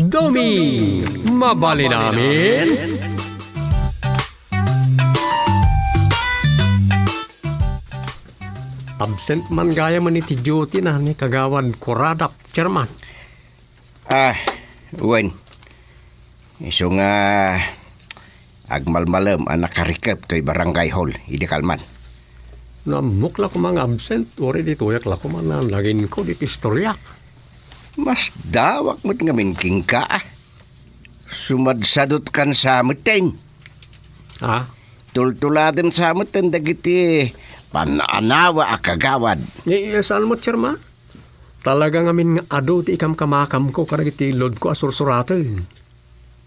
Domi, mabali namin. Absent man gaya man iti duty na ni Kagawad Kuradap, Chairman. Wen. Iso nga agmalmalam ang nakarikap to'y barangay hall, hindi kalman. Namukla ko mga absent, ori dito yak la ko man na lagin ko dito istorya. Mas dawak mo't nga minking ka. Sumadsadot kan sa amutin. Ha? Tultuladan sa amutin dagiti pananawa a Kagawad. Saan mo, Chairman? Talaga ngamin nga ado ti ikam kamakam ko karagiti load ko asursuratan.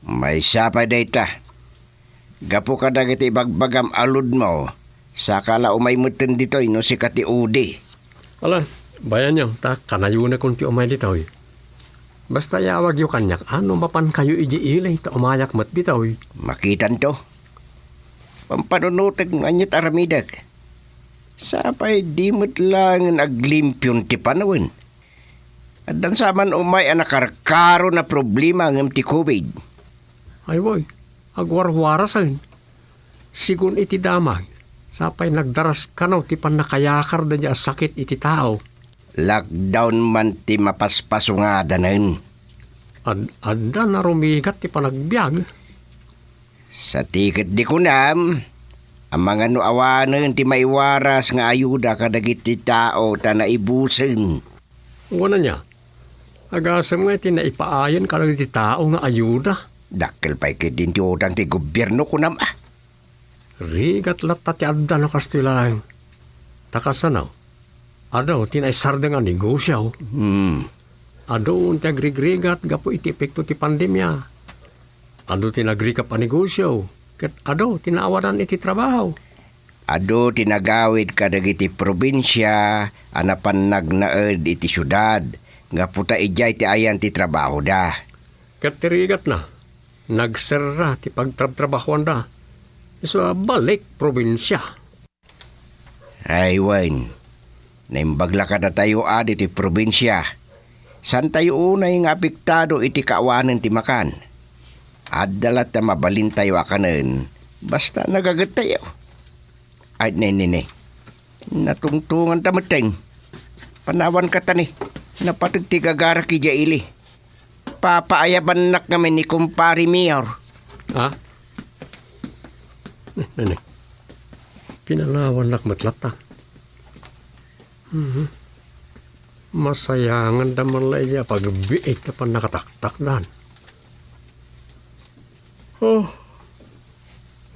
May sapa data. Gapo ka dagiti bagbagam alud mo. Sakala umay mutin dito'y no si Kati Udi. Ala, bayan niyo, ta kanayo na kung ti umay dito'y. Basta yawag yu kanyak, ano mapan kayo iji ilay ta umayak mat dito'y. Makitan to. Pampanunutag nganyat aramidag. Sapay di mo't lang aglimpyon ti panawin. At dan saman umay anakarkaro na problema ng ti COVID. Ay boy, agwarwarasan. Sigun iti damag. Sapay nagdaras kanaw ti panakayakar da niya sakit iti tao. Lockdown man ti mapaspasungada na yun. Adda na rumigat ti panagbiag. Sa tiket di kunam, ang mga nuawanan ti maiwaras nga ayuda kadagit ti tao ta naibusen. Wala niya. Agasam nga ti naipaayan kadagit ti tao nga ayuda. Dakkel pa'y din ti utang ti gobyerno kunam Rigat latta ti adda no kastilang. Takasanaw. Adaw, tinaisarda nga negosyaw. Adaw, ti agrigrigat gapo iti epekto ti pandemya. Adaw, tinagri ka pa negosyaw. Kat adaw, tinaawanan iti trabaho. Ado tinagawid kadag iti probinsya, anapan nagnaed iti syudad. Nga puta ijay ti ayan ti trabaho da. Kat tirigat na. Nagserra ti pagtrabahoan da. So, balik probinsya. Ay, Wayne. Naimbagla ka na tayo iti probinsya. San tayo unay nga apektado iti kaawanan ti makan? Adalat na mabalin tayo akanan. Basta nagagat tayo. Ay, nene. Natungtungan tamateng. Panawan ka tani. Napatag ti gagara ki jaili. Papaayaban nak namin ni kumpari Mayor. Ha? Nene. Pinalawan nak matlata. Masayangan daman laya pag-biit ka pa nakataktak dan.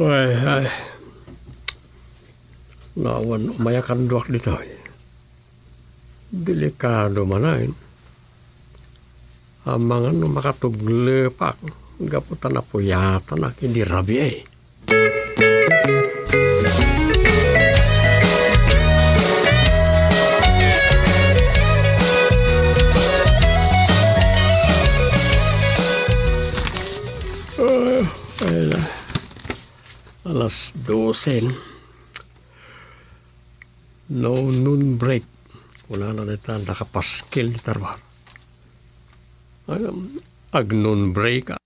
Ay. Lawan umayakan duak dito. Delikado manain. Amangan makatuglepak. Gaputan na puyatan na hindi rabi eh. Alas 12. No noon break. Wala na nita nakapaskil ni Tarwar. Ag noon break.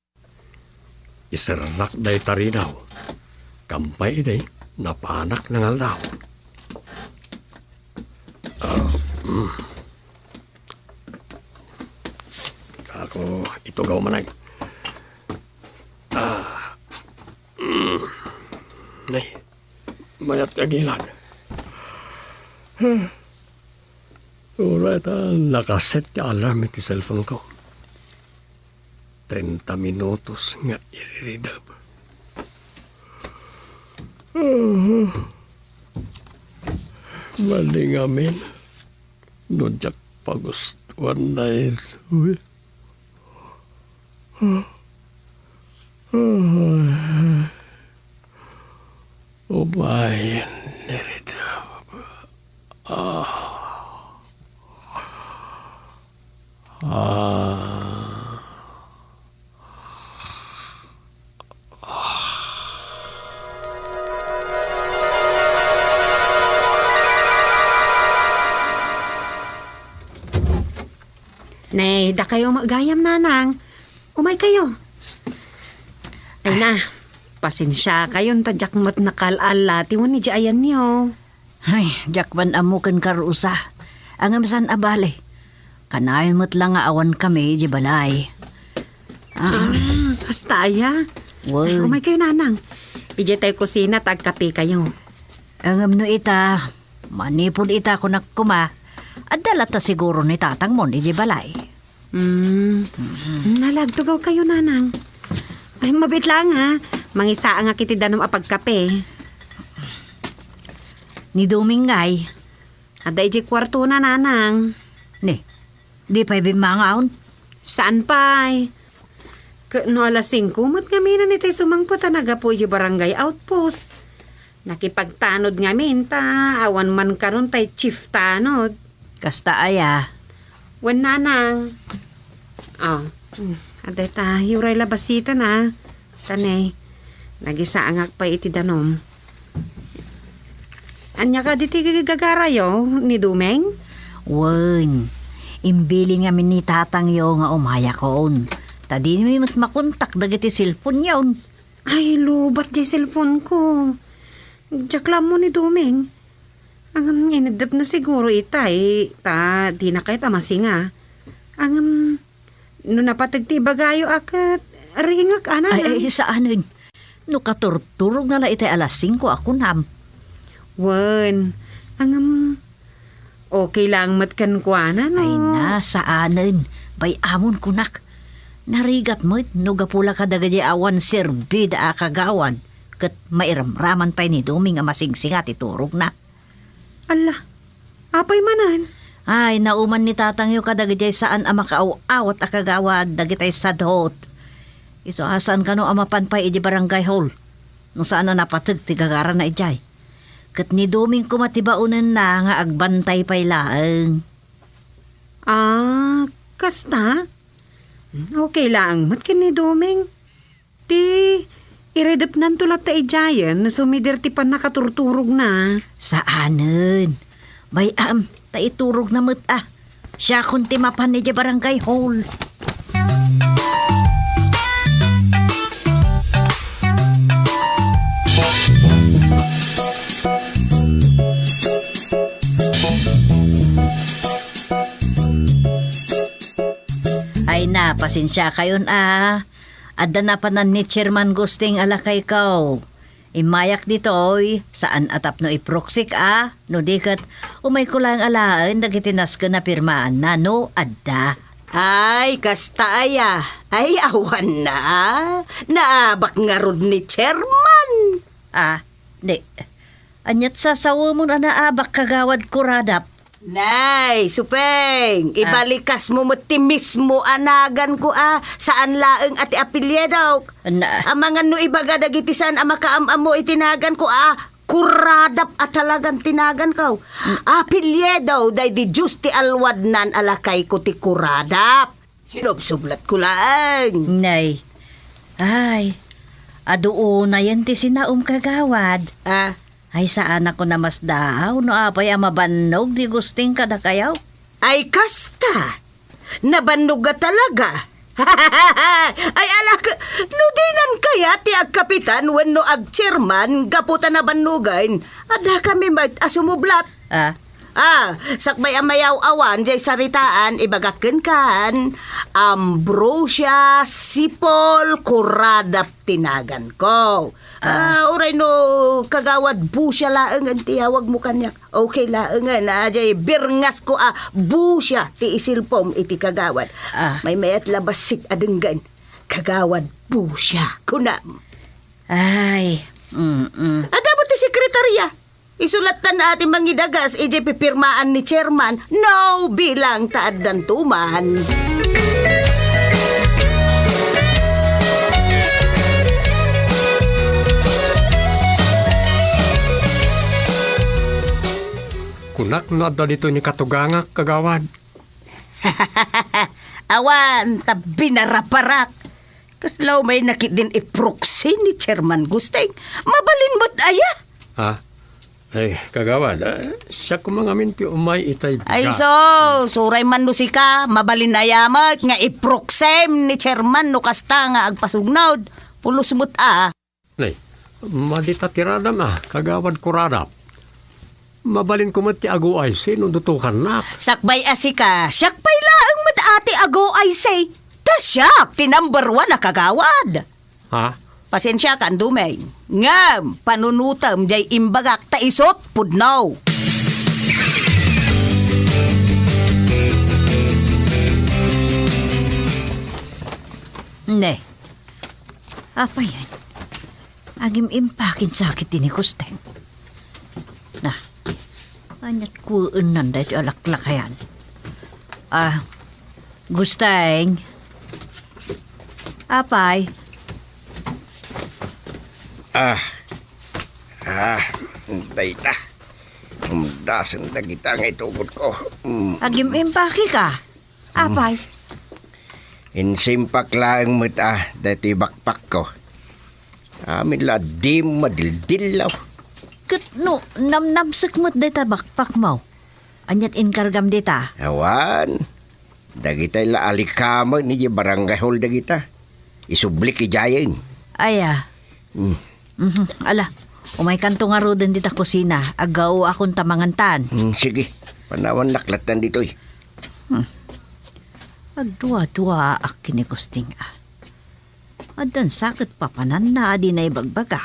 Isarnak day tarinaw. Kampay day. Napanak ng aldaw. Sako ito gaw manay. Nay, mayat kagilan. Alright, nakaset ti alarm iti cellphone ko. 30 minutos nga iridab. Maling amin. Nudyak pagustuan na ito. Umayan narito. Nay, da kayo magayam nanang. Umay kayo. Ay na, pasensya kayo, tadyak mat nakalala, tiwan ni Jayan niyo. Ay, jakban amukan karusa. Ang amsan abale. Kanayon mo't lang nga awan kami, di balay. Hasta aya. Ay, umay kayo, nanang. Ije tayo kusina, tagkape kayo. Ang amno ita, manipod ita ko nakuma. At dalata siguro ni tatang mo, di balay. Nalagtugaw kayo, nanang. Ay, mabit lang ha. Mangisa nga kiti danom apagkape. Ni Domingay. Ada ije kwarto na, nanang. Ni, di pa ibimangaon. Saan pa ay? No alas 5, mat kami na nitay sumangpo tanaga po ije barangay outpost. Nakipagtanod nga minta, awan man karon tay chief tanod. Kasta aya. Wan nanang. Aday ta, yuray labasita na. Tanay, nagisaangak pa iti danom. Anya ka diti gagarayo ni Dumeng? Wan, imbili nga ni tatang yo nga umaya koon. Tadi mi mat makontak dagiti cellphone yaon. Ay, lubat jay cellphone ko. Jaklam mo ni Dumeng. Ang inadap na siguro itay. Di na kayo tamasinga. Ang no napatagti bagayo akat ringak ana. Ay, saanin? No katurturog na la itay alas 5 ako nam. Wan, ang okay lang matkan ko ana no. Ay na, saanin? Bay amon kunak. Narigat mo't no gapula ka dagadi awan serbid a kagawan. Kat mairamraman pa ni Duming nga masingsingat iturog na. Allah, apay manan? Ay, nauman ni tatang yu kadagadi saan ang makaaw-awat a kagawan dagitay sadhot. Isuhasan ka no amapan pa iji barangay hall. Nung saan na napatag tigagara na ijay. Kat ni Duming kumatibaunan na nga agbantay pa'y laang. Kasta? Okay lang, matkin ni Duming. Ti, iredap nan tulat ta ijayan na sumider ti pan nakaturturog na. Saanen? Bay ta iturog na mat Siya kun ti mapan ni barangay hall. Ay na, pasensya kayon Adda na panan ni Chairman Gusting alakay kaw. Imayak ditoy, saan atap no iproksik no dikat umay ko lang alaan dagitinas ka na pirmaan na no adda. Ay, kasta aya. Ay, awan na. Naabak nga rod ni Chairman. Di. Anyat sasawa mo na naabak kagawad kuradap. Nay, Supeng, ibalikas mo ti mismo anagan ko saan laeng ati apelyedaw. Ang mga no ibaga dagiti saan makaamam mo itinagan ko kuradap at talagang tinagan ko. Apelyedaw day di just ti alwadnan alakay ko ti kuradap. Sinubsublat ko lang. Nay, ay, aduo na yan ti sinaum kagawad. Ay, saan ako na mas daw? No apay mabannog di gusting ka na kayaw? Ay, kasta! Nabannog ka talaga! Ay, alak, no dinan kaya ti agkapitan when no ag-chairman gaputa na bannugain. Ada kami sumublat. Sakbay amayaw awan jay saritaan ibagaken kan Ambrosia Sipol Kuradap tinagan ko. Uray no kagawad busya laengan tiyawag mo kanyak. Okay laengan jay birngas ko busya ti isilpom iti kagawad. May mayat labasik adenggan kagawad busya kunam. Ay. Adamo ti sekretarya. Isulatan na ating mangidagas, pipirmaan ni Chairman, no bilang taad dantuman. Kunak no adda dito ni katugangak kagawad. Awan, tabi na raparak. Kaslaw may nakit din iproxy ni Chairman Gusting. Mabalin mo't aya. Ay, kagawad, siya kumangamin ti umay itay biga. Ay suray man no si ka, mabalinayamat nga iproksem ni chairman no kasta nga agpasugnawd. Pulos mo't Nay, madita tiradam kagawad kuradap. Mabalin ko ti ago ay sino dutukan na. Sakbay asika, sakbay laang ati ago ay say. Tasyak, ti number 1 na kagawad. Ha? Pasensya ka, Dumay. Ngam, panunutam jay imbagak ta isot pudnaw. Ne. Apa yan? Agim impakin sakit ini Kusteng. Nah, anyat kuun nanda ito alaklakayan. Gusteng. Apay? Dayta. Umdasan na kita nga itugod ko. Agim impaki ka? Apay? Insimpak lang mo't dati bakpak ko. Amin la di madildilaw. Kat no, namnamsak mo't dita bakpak mo. Anyat inkargam dita. Awan. Dagitay la alikama ni barangay hall dagita. Isublik ijayin. Aya. Ala, umay kanto nga ro din dita kusina. Agaw akong tamangantan. Sige, panawan laklatan dito eh. Agdua-dua ak kinikusting Adan sakit papanan na adi na ibagbaga.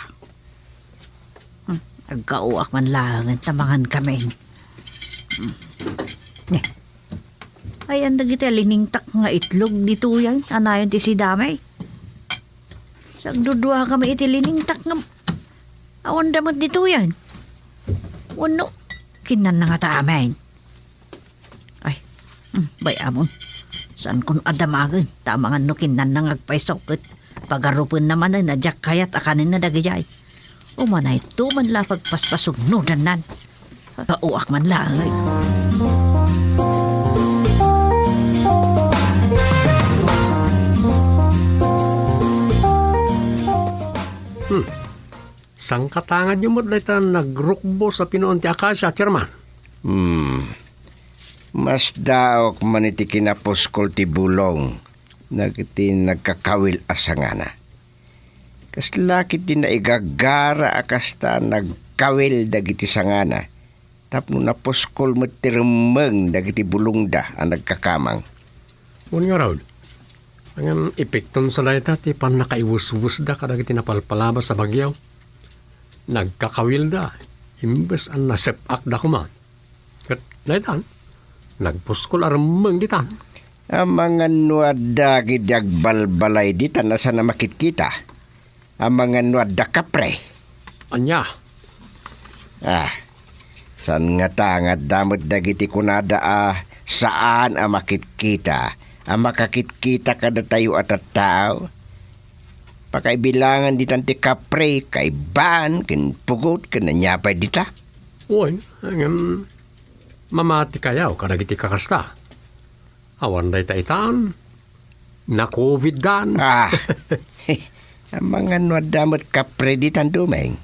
Agaw ak man lang ang tamangan kami. Ne. Ay, ang dagita liningtak nga itlog dito yan. Anayon ti si damay. Sagdudua kami iti liningtak nga. Awan damat dito yan. Wano, kinan na nga taamayin. Ay, bayamon. Saan kun adamagan? Tamangan no kinan na ngagpaisokit. Pagarupin naman na nadyak kayat akanin na dagijay. Umanay to man la pagpaspasog no danan. Pauak man lang ay. Sangkatangan yung mo dahil nagrukbo sa pinoon ti Akasya, Chairman. Mas daok man iti kinaposkol ti bulong. Nagiti nagkakawil asangana. Kas lakit din na igagara akasta nagkawil dagiti sangana. Tapno naposkol mo tirumeng dagiti bulong da ang nagkakamang. Ngun nga raw, ang epekton sa layta ti pan nakaiwus-wus da kadagiti napalpalaba sa bagyaw. Nagkakawil da, imbes ang nasepak da kuman. Kat laytan, nagpuskol aramang ditan. Ang mga nuada gidyag balbalay ditan na sana makitkita. Ang mga nuada kapre. Anya? San nga tangat damot dagiti kunada saan ang makitkita. Ang makakitkita kada tayo at tao. Pakaibilangan ditan ti kapre, kaiban, kin pugot, kin nanyapay dita. Uy, mamati kayaw kadagiti kakasta. Awan day taitan, na COVID dan. Ang mga nuadamot kapre ditan dumeng.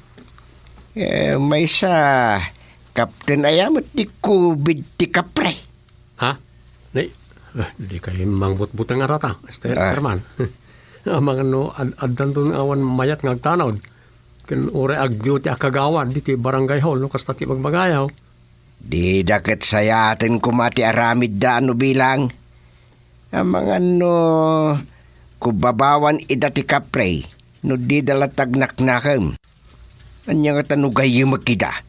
May sa Captain Ayamot di COVID ti kapre. Ha? Di kayo mangbut-butang arata, Chairman. Ang mga adan doon awan mayat ngagtanaw. Kin ore agyo ti akagawan di ti barangay hall no kasta ti magbagayaw. Di daket sayatin kumati aramid da ano bilang. Ang mga kubabawan ida ti kapre no di dalatag naknakam. Anya nga tanugay magkida.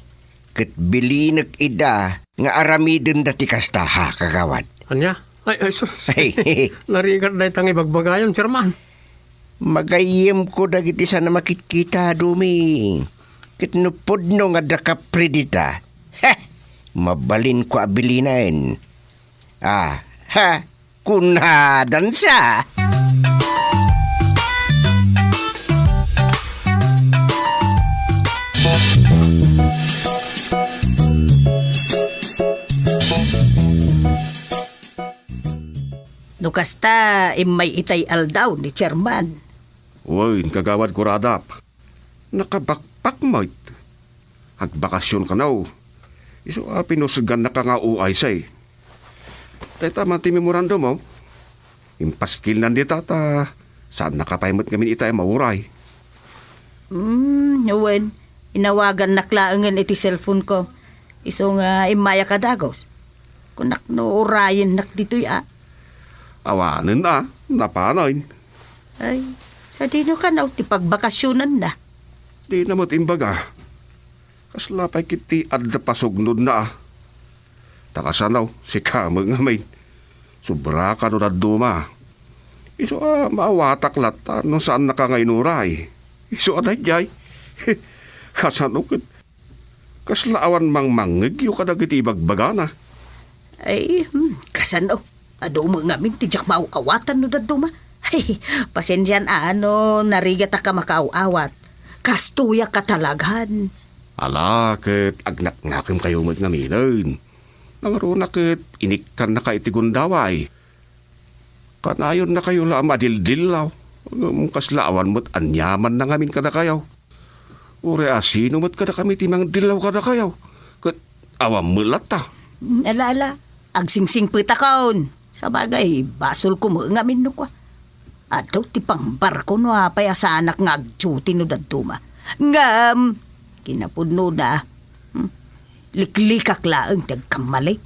Kat bilinak ida nga aramidin dati kastaha kagawad. Anya? Ay, sus. Narigat na itang ibagbagayon, Chairman. Magayim ko dagiti sana makitkita dumi. Kitnupod no nga da kapredita. Mabalin ko abilinain. Kunadan sa. Nukasta imay itay aldaw ni chairman. Uy, kagawad ko radap. Nakabakpak mo. Agbakasyon ka na o. Iso pinusugan na ka nga uay say. Tay tama ti memorandum mo. Impaskil nan di tata. Saan nakapaymot ngamin itay mauray. Wen, inawagan naklaangan iti cellphone ko. Iso nga imaya ka dagos. Kunak no urayan nak dito'y Awanin na, napanoy. Ay, sa dino ka na ti pagbakasyonan na. Di namot imbaga. Kaslapay kiti adda pasugnod na. Takasanaw, si Kamang ngamin. Sobra ka no na duma. Iso maawatak lata no saan nakangaynuray. Iso aday jay. Kasanukit. Kaslaawan mang mangig yung kadagiti ibagbagana. Ay, kasano. Ado mo ngamin tijak mauawatan no daduma. Ay, pasensyan narigat ka makauawat. Kastuya ka talaghan. Ala, ket agnak-nakim kayo mo't ngaminan. Nangaro na ket inikkan na ka itigundaway. Kanayon na kayo la madildilaw. Kaslaawan mo't anyaman na ngamin ka na kayaw. Ure asino mo't ka na kami timang dilaw ka na kayaw. Ket awam mulat ta. Alala, agsingsing pita kaon. Sa bagay, basol ko mo ngamin no kwa. Ato ti pang barko no apay sa anak nga agduty no daduma. Ngam, kinapudno na. Liklikak laang tagkamali.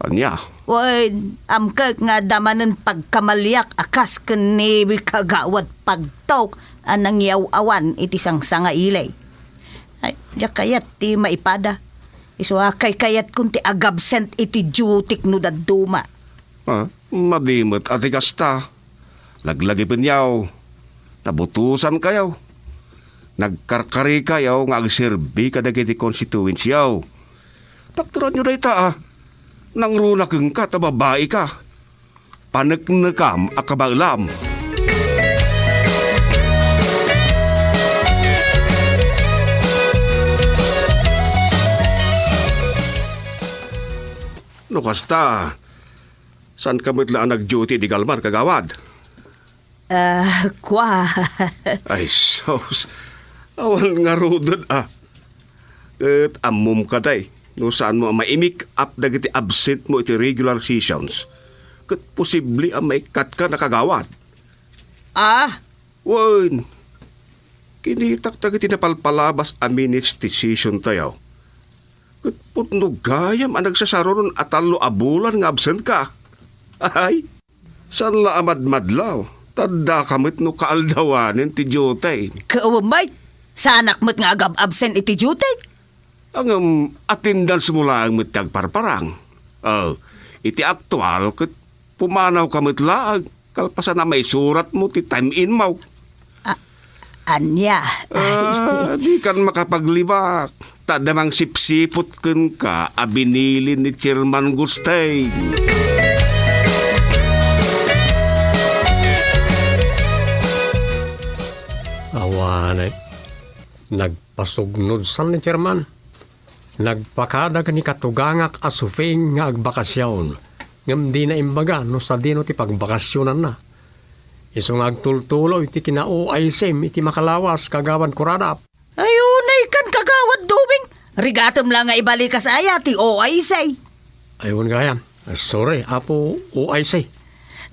Anya? Wen, amkag nga damanan pagkamalyak akas kanibi kagawad pagtok anang yaw-awan iti sang ilay. Ay, diya kayat ti maipada. Iso kay kayat kun ti agabsent iti dutik no daduma. Madimot ati kasta. Laglagi penyaw. Nabutusan kayaw. Nagkarkari kayaw nga agserbi kadagiti konstituensyaw. Takturan nyo day ta nang runakeng ka ta babae ka. Panagnakam akabaglam. No kasta, saan ka matlaan nag-duty di Galmar kagawad? Kwa. Ay, sos. Awan nga rodod At amom ka day. No saan mo maimik up dagiti absent mo iti regular sessions. Kat posibli may cut ka nakagawad. Wan. Kinitak dagiti napalpalabas a minutes decision tayo. Kat putno gayam ang nagsasaroon atalo abulan nga absent ka. Ay, saan la amad-madlaw? Tanda kamit no kaaldawanin ti jutay. Kaumay, sa anak mo't nga agab-absent iti jutay? Ang attendance mula ang matagparparang. Iti aktual, kat pumanaw kamit laag, kalpasan na may surat mo ti time in mo. Anya? Di kan makapaglibak. Tadamang sipsipot kun ka, abinilin ni Chairman Gustay. Awanay. Nagpasugnod san ni Chairman. Nagpakadag ni katugangak asufing nga agbakasyon. Ngam di na imbaga no sa dino ti pagbakasyonan na. Iso nga agtultulo iti kinao ay sem iti makalawas kagawan kuradap. Ayunay kan kagawad duming. Rigatom lang nga ibalik ka sa aya ti o ay say. Ayun gayam. Sorry, apo o ay say.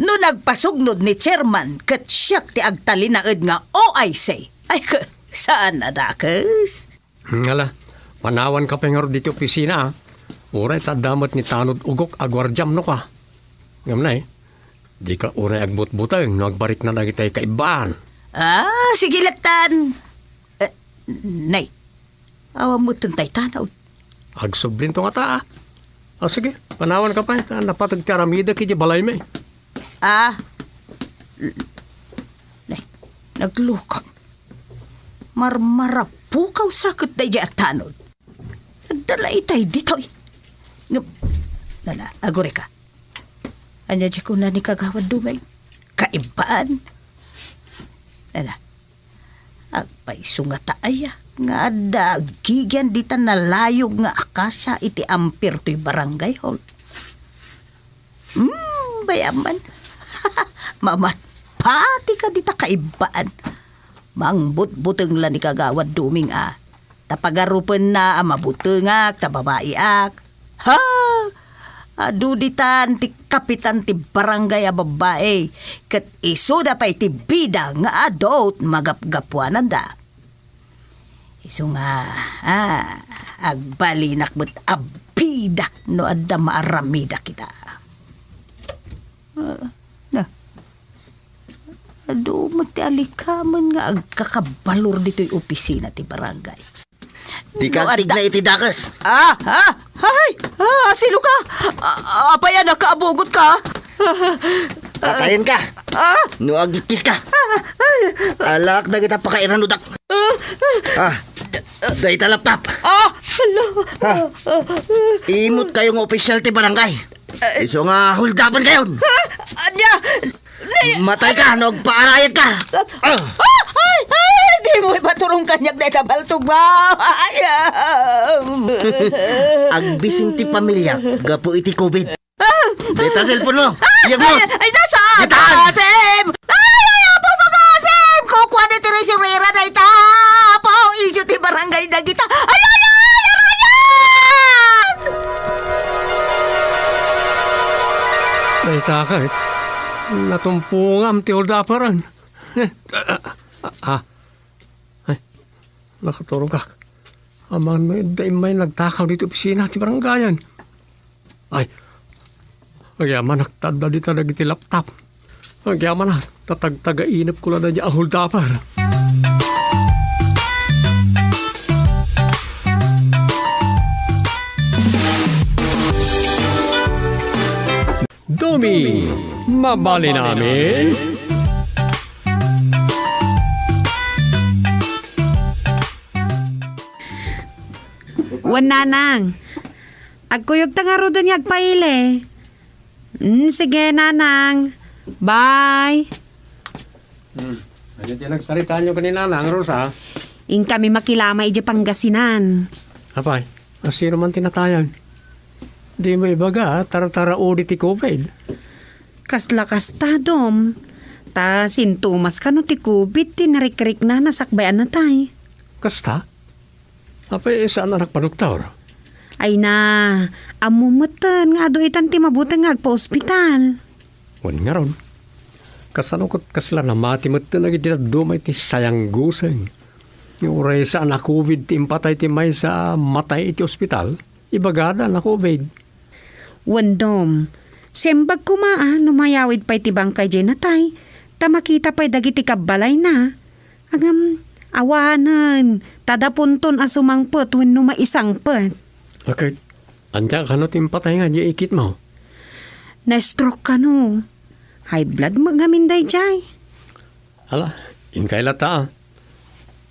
No nagpasugnod ni Chairman kat siyak ti agtalinaed nga o ay say. Ay saan na dakas? Ngala. Panawan ka pengor dito opisina, uray tadamot ni tanod ugok agwardyam no ka. Ngam na di ka uray agbut-butang no agbarik na lagi tayo kaibaan. Sige latan. Nay, awa mo tuntay tanaw. Agsublin to nga ta. Sige, panawan ka pa, napatag karamida kiji balay may. Nay, naglukang. Marmarapukaw sakit na iya at tanod. Dala itay ditoy. Nana, agore ka. Anya dya ko na ni kagawad dumay. Kaibaan. Nana, agpaiso nga taaya. Nga dagigyan dita na layog nga akasya iti ampir to'y barangay hall. Bayaman. Mamat, pati ka dita kaibaan. Mangbut-buteng la ni kagawad duming Tapagarupan na ang mabutungak, tababayak. Ha! Aduditan ti kapitan ti barangay a babae. Kat iso da pa iti bida nga adult magapgapuanan da. Iso nga, agbalinak mo't abida no adda maaramida kita. Ado mo ti alikaman nga agkakabalor dito'y opisina ti barangay. Di ka tigna iti dakas. Sino ka? Apaya nakaabugot ka? Patayin ka. No agikis ka. Alak na kita pakairan udak. Dahi ta laptop. Imot kayo nga opisyal ti barangay. Iso nga huldapan kayo. Matay ka, nagpaarayat ka. Di mo ipaturong kanyag na itabaltog ba? Agbising ti pamilya, gapo iti COVID. Dita cellphone mo. Iyag mo. Ay, nasaan? Gitaan! Asim! Apo mag-asim! Kukuha ni Teresa Herrera na ita! Apo, isyo ti barangay na kita. Ay, takay. Natumpungam ti Oldaparan. Ay, nakaturong ka. Aman may nagtakaw dito opisina ti barangayan. Ay, agyaman nagtanda dito nagiti laptop. Agyaman na, tatagtaga-inap ko lang na niya ang Oldapar. Domi, mabali namin. Wan nanang. Agkuyog tangaro doon yung agpaile. Sige nanang. Bye. Ano dyan nagsaritaan nyo kanina nang, Rosa? In kami makilama ije Pangasinan. Apay, sino man tinatayan? Di mo ibaga, tara-tara ulit ti COVID. Kasla-kas ta, Dom. Ta sintomas ka no ti COVID, tinarikrik na nasakbayan na tay. Kasta? Apay, saan na nagpanuktaw? Ay na, amumutan nga do itan ti mabutang nga agpa-ospital. Wan nga ron. Kasanukot kasla na matimutan na gitidadumay ti sayang guseng. Yung uray saan na COVID ti impatay ti may sa matay iti ospital, ibagada na COVID. Wandom, sembag kumaa, numayawid pa'y tibang kay Jenatay, tamakita pa'y dagiti kabalay na. Agam, awanan, tadapunton asumangpot wenno maisangpot. Okay, andya ka no timpatay nga di ikit mo. Na-stroke ka no. High blood magaminday jay. Hala, inkayla ta.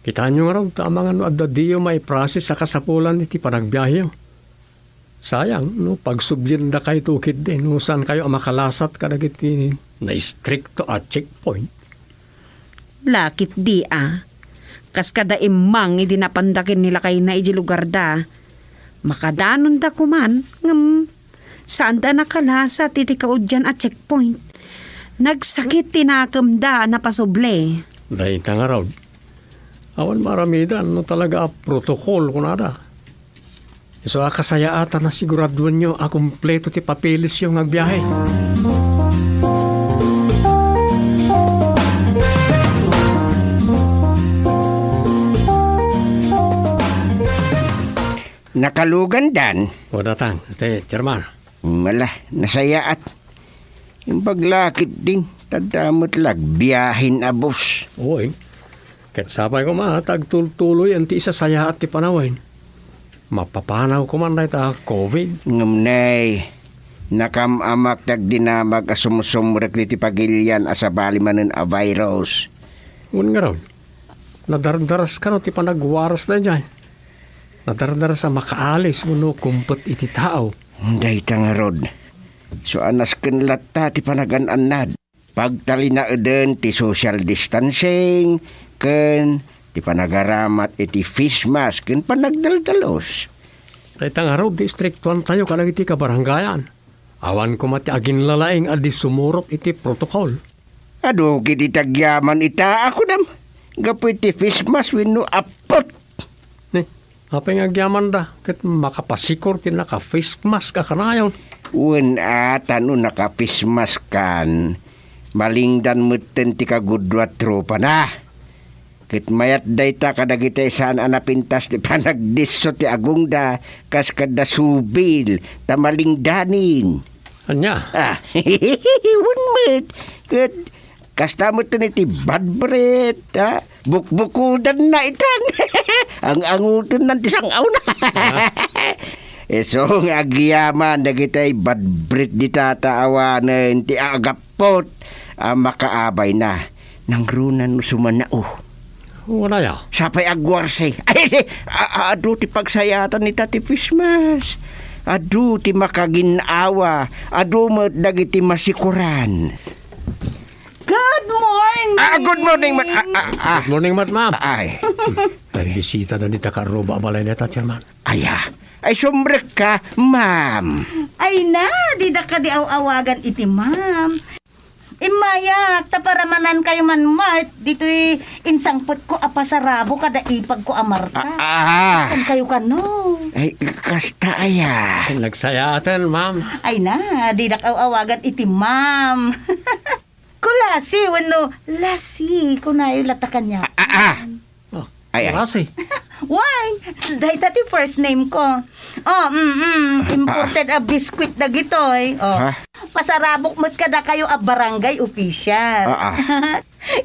Kita nyo nga raw, tama nga no, adda diyo may process sa kasapulan iti panagbiyahe. Sayang, no, pag subyenda kayo tukid din, no, saan kayo makalasat kadagiti na stricto at checkpoint. Lakit di Kas kada imang idinapandakin nila kay na iji lugar da. Makadanon da kuman, ngam, saan da nakalasat iti kaudyan at checkpoint. Nagsakit tinakam da na pasuble. Dahil nga raw, awan maramidan, no, talaga protocol kunada. So, kasaya ata na siguraduan nyo kumpleto ti papeles yung agbiyahe. Nakalugan dan. O datang, Chairman. Mala, nasayaat. Yung paglakit din, tadamot lag, biyahin abos. Uy, kahit sabay ko tagtuloy ang ti isa sayaat ti panawin. Mapapanaw ko man na ita COVID. Ngamnay, nakamamak nagdinamag asumsumrek ti pagilyan asabali manen a virus. Ngun nga raw, nadardaras ka no ti panagwaras na dyan. Nadardaras sa makaalis mo no kumpot iti tao. Day tangarod. So anas ken latta ti panagan-anad. Pagtali na eden ti social distancing ken ti panagaramat iti face mask ken panagdaldalos. Tay tangaraw distriktuan tayo kalag iti kabaranggayan. Awan ko mati agin lalaing adi sumurot iti protokol. Ado kiti tagyaman ita ako nam. Gapu iti face mask wenno apot. Apay nga gyaman da, kat makapasikor kin naka-face mask ka kanayon. Wen tanu nakapismas kan. Malingdan meten ti kagudwat tropa na. Kit mayat dayta kadagitay saan anapintas ti panagdiso ti agungda kas kada subil ta malingdanin. Anya? Wunmet. Kit kasta mo ti bad bread. Bukbukudan na itan. Ang angutin ng tisangaw na. So nga agyaman dagitay bad bread di tataawanan ti agapot. Makaabay na. Nang runan sumanao. Wala ya. Sapay agwarse. Ay, adu ti pagsayatan ni Tati Fishmas. Adu ti makaginawa. Adu mo dagiti masikuran. Good morning! Good morning, Good morning, ma'am. Ay. Ay, bisita na ni Takaroba balay neta, Chairman. Ay, sumbrek ka, ma'am. Ay na, di da ka di awagan iti ma'am. Imayak, taparamanan kayo man mat. Dito'y insangpot ko apasarabo kada ipag ko amarta. Kung kayo kano. Ay, kasta aya. Nagsayatan, ma'am. Ay na, di da ka awagan iti ma'am. Kulasi, wano, lasi, kunayo latakan niya. Ay. Kasi. Why? Dahil tati first name ko. Imported a biscuit na gitoy. Pasarabok mo't kada kayo a barangay official.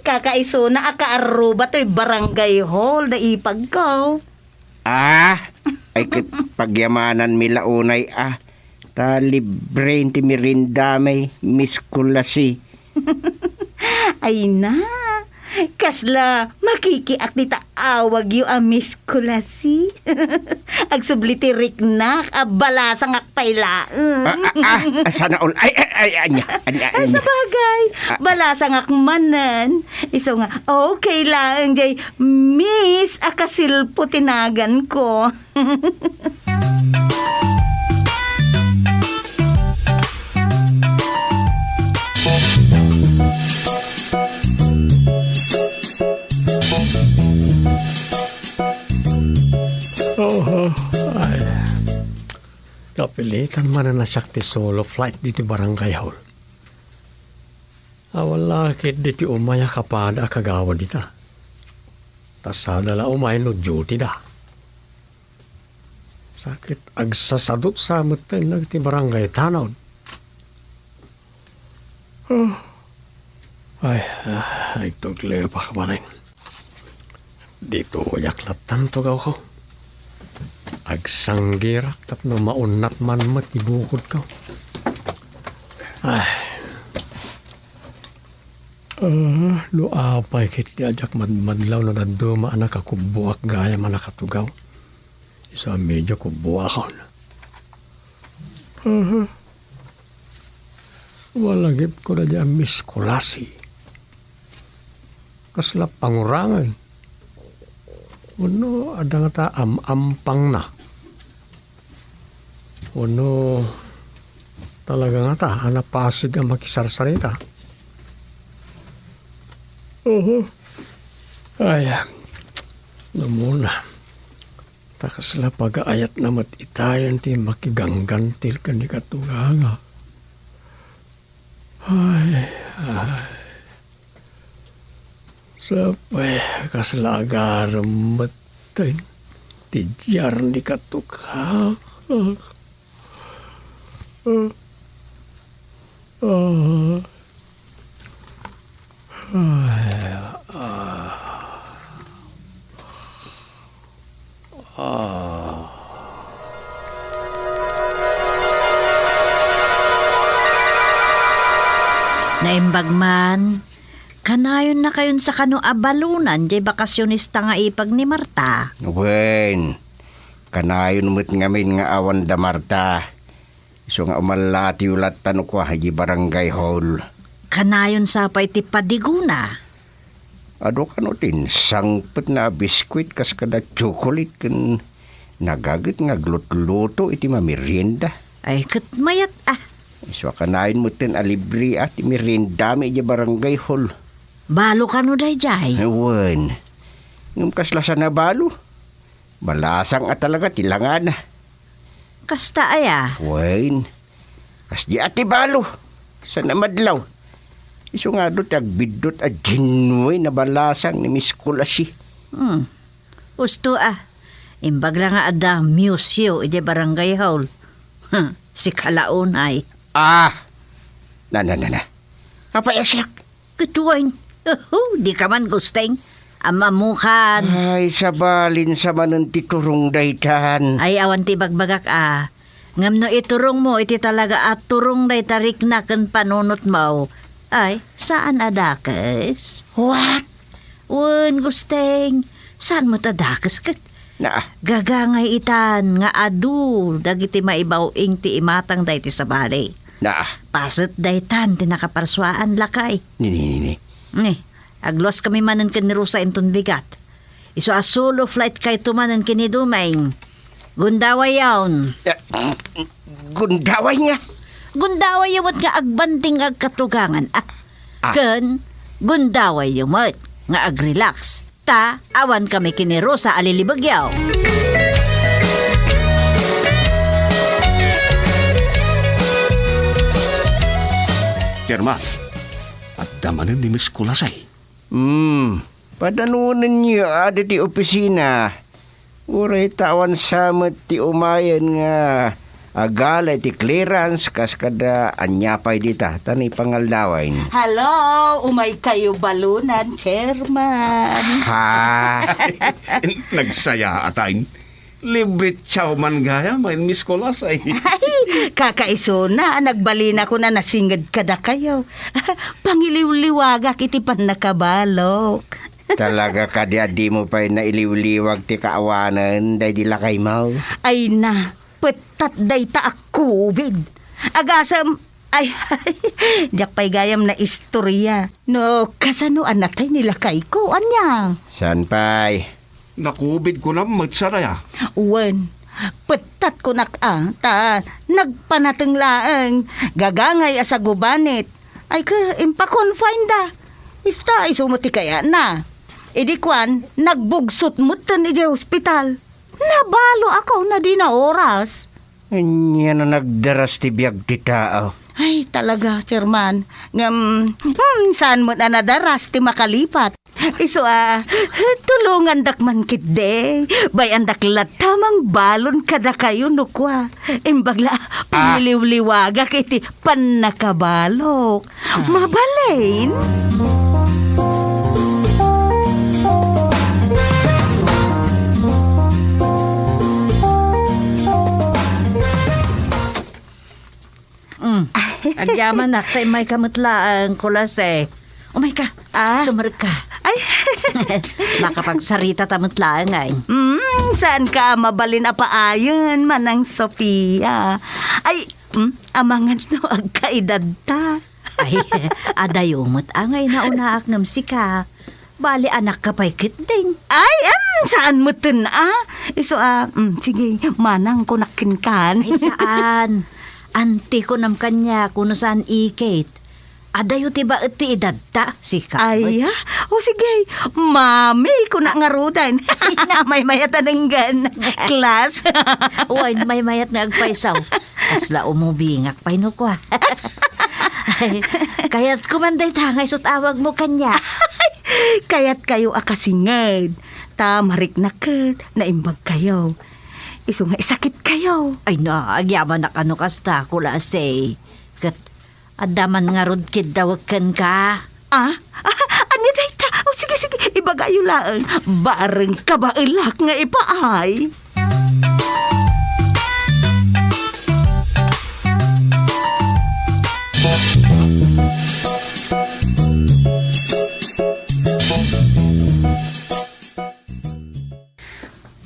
Kakaiso na akaaruba to'y barangay hall na ipag ko. Ay kit pagyamanan mila unay ta libre ti mirinda may miskulasi. Ay na. Kasla, makikiak ni taawag yu a miskulasi. Agsubliti riknak, balasang akpailaan. Sana all. Ay, anya. Sa bagay, balasang akmanan. Iso nga, okay lang, jay, miss, akasilpo tinagan ko. Ay. Kapilitan man na nasakti solo flight dito barangay hall. Wala kit dito umaya kapada kagawa dita. Tasada la umay no duty da. Sakit agsasadot sa meten nagti barangay tanaw. Ay tugle pa kamanin. Dito yaklatan to gaw ko. Agsanggirak tapno maunat man matibukod ko. Luapay kit di ajak madlaw na daduma anak akubuak gaya man nakatugaw. Isa medyo kubuakon. Walagip ko na dyan miskulasi. Kasla pangurangan. Uno, ada nga ta ampang na. Uno, talaga nga ta, anapasig ang makisarsarita. Ay, namuna. Takasla pag-aayat na matitayan ti makiganggantil ka ni katuganga. Ay. Sapay kaslagaram matay ti jar ni katukha. Naimbag man, kanayon na kayon sa kano abalunan, jay bakasyonista nga ipag ni Marta. Wen, kanayon mo't ngamin nga awan da Marta. So nga umalati ulat tanong ko haji barangay hall. Kanayon sa pa iti padiguna. Ado kano tin, sangpet na biskuit kas kada chocolate kan nagagit nga glut-luto iti mamirienda. Ay, katmayat So kanayon mo tin alibri at merienda mi iti barangay hall. Balo ka no day, jay. Ewan. Ngam kasla sa nabalo. Balasang at talaga tilangan. Kasta aya. Wain. Kas di ati balo. Sa namadlaw. Iso nga doon tagbidot at genuine na balasang ni Miss Kulasi. Usto Imbag lang nga ada museo iti barangay hall. Si Kalaon ay. Na. Kapayasyak. Kutuwain. Di ka man gusteng. Amamukan. Ay, sabalin sa manan titurong daytan. Ay awan ti bagbagak Ngam no iturong mo iti talaga at turong day tarik na kan panunot mo. Ay, saan adakes? What? Wen gusteng. Saan mo tadakas kat? Gagangay itan nga adu dagiti maibawing ti imatang day ti sabali. Paset daytan ti nakaparswaan lakay. Ni. Aglos kami manan ken ni Rosa inton bigat. Iso a solo flight kay tumanan kini Dumeng. Gundaway yawn. Gundaway nga? Gundaway yumot nga agbanding agkatugangan. Ken gundaway yumot nga agrelax. Ta, awan kami kini Rosa alilibagyaw. Chairman, at damanan ni Miss Kulasay. Padanunan niyo di opisina. Uray tawan samet ti umayan nga agala ti clearance kas kada anyapay dita tani pangaldawain. Hello, umay kayo balunan, Chairman. Nagsaya atayin. Libit chow man gaya, may Miss Kulasay. Ay, kakaiso na, nagbalina ko na nasingad kada kayo. Pangiliw-liwagak iti pan nakabalok. Talaga kadya di mo pa'y nailiw-liwag ti kaawanan, day di lakay mau. Ay na, petat day ta COVID. Agasam, ay, jak pa'y gayam na istorya. No, kasano anatay nilakay ko, anya? San pa'y? Nakubid ko na magsaraya. Uwan, petat ko ta nagpanateng laeng, gagangay asa gubanit. Ay ka, impa-confine da. Ista, isumuti kaya na. Idikwan, nagbugsot mutan iji hospital. Nabalo ako na di na oras. Anya na nagdaras ti biyag ti tao. Ay, talaga, Chairman. Saan mo na nadaras ti makalipat? Iso tulungan dak man kit de. Bayan dak latamang balon kada kayo nukwa. Imbagla, pumiliw-liwaga kiti pan nakabalok. Mabalain? Agyaman na, kay may kamutlaan Kulase. Umay ka, sumarag ka. Ay, makapagsarita tamutlaan ay. Saan ka mabalin apaayon, Manang Sofia? Ay, amangan no, agkaedad ta. Ay, adayumot angay na unaak ng sika. Bali anak ka pa'y kiting. Ay, saan mo tun, Iso, sige, manang kunakin kan. Ay, saan? Anti ko nam kanya kuno saan ikit. Adayo tiba iti edad ta, sika. Ay, sige, mami ko na ngarudan. May mayat anenggan. Class. Uy, may mayat na agpaisaw. Asla umubingak pa'y no kwa. Kaya't kumanday tangay sut awag mo kanya. Kaya't kayo akasingad. Tamarik na kat, naimbag kayo. Iso nga isakit kayo. Ay na, agyaman na kano kasta Kulase. Kat, adaman nga rudkid dawagkan ka. Anya day ta? Sige, ibagayo lang. Bareng kabailak nga ipaay.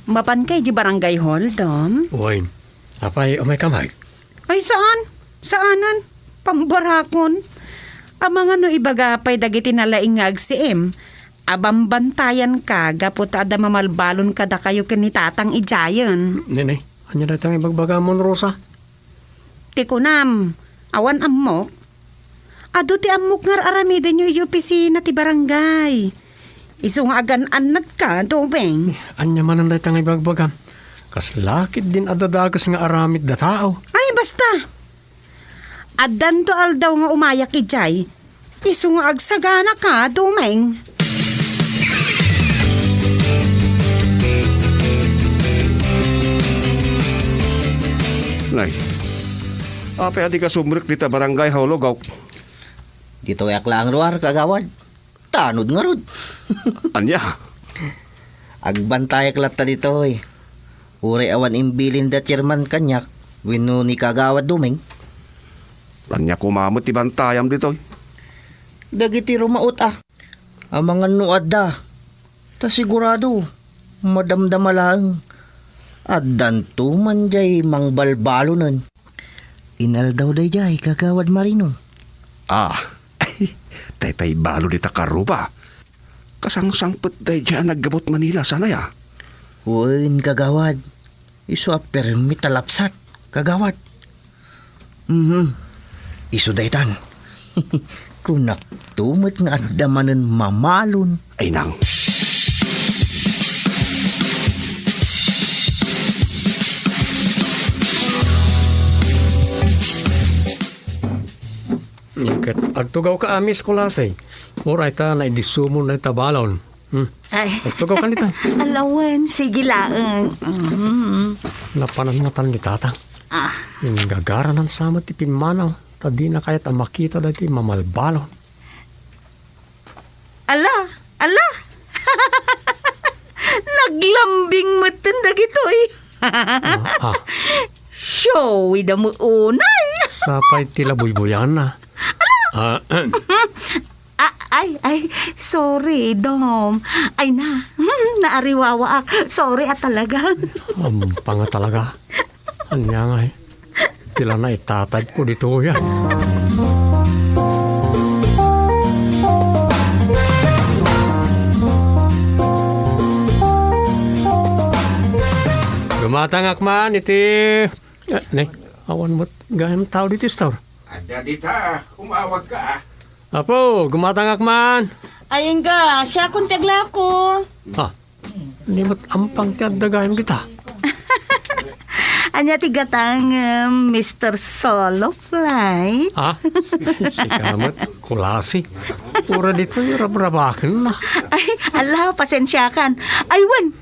Mapan kay di barangay hall, Dom? Uwain, apay umay kamay. Ay, saan? Saanan? Pambarakon. Amang ano ibagapay dagiti nalaing nga agsiim. Abambantayan ka, gapot ada mamalbalon kada kayo kinitatang ijayan. Nene, anya na itang ibagbagamon, Rosa? Tikunam, awan amok. Ado ti amok ngar aramiden yung opisina ti barangay. Iso nga agan-anat ka, Domeng. Anya man ang daytang ibagbagam. Kas lakit din adadagas nga aramid da tao. Ay, basta. Addan to aldaw nga umayak ijay. Iso nga agsagana ka, Domeng. Nay, apay adi ka sumrik dita barangay Haulogaw. Dito yak lang ruar kagawad. Tanod nga rod. Anya? Agbantay klata dito eh. Uri awan imbilin da chairman kanyak. Wino ni kagawad Domeng. Anya kumamot ibantayam dito. Dagiti rumaot ah. Ang mga nuad da. Ta sigurado. Madamdama lang. Addan to man jay mangbalbalo nun. Inal daw day jay kagawad marino. Tay balo dita karuba. Kasangsangpet day dyan naggamot Manila sana ya. Huwin kagawad. Iso a permit talapsat kagawad. Iso daytan. Kunak tumot nga adamanan mamalon. Ay nang. Ikat agtugaw ka amis kulasay. Muray ta na idisumon na tabalon. Ay, Agtugaw ka nita. alawan, sige lang. Napananmatan ni tatang. Yung gagara ng sama ti pinmanaw. Tadi na kaya't ang makita dati mamalbalon. Ala! Naglambing matanda gito eh. Showy da mo unay. Sapay tila buybuyan na. Ay, sorry, Dom. Ay na, naariwawa ak. Sorry talaga. Panga talaga. Anya nga eh. Tila na itatype ko dito yan. Gumatangak man iti... awan mo't gayam tao dito, store. Ada dita, umawag ka. Apo, gumatangak man. Ayun ga, siya kung tagla ko. Hindi mo't ampang ti adagayam kita. Anya tigatang Mr. Solo Flight. Si kamot, kulasi. Pura dito yung rabrabakin na. Ay, ala, pasensyakan. Aywan,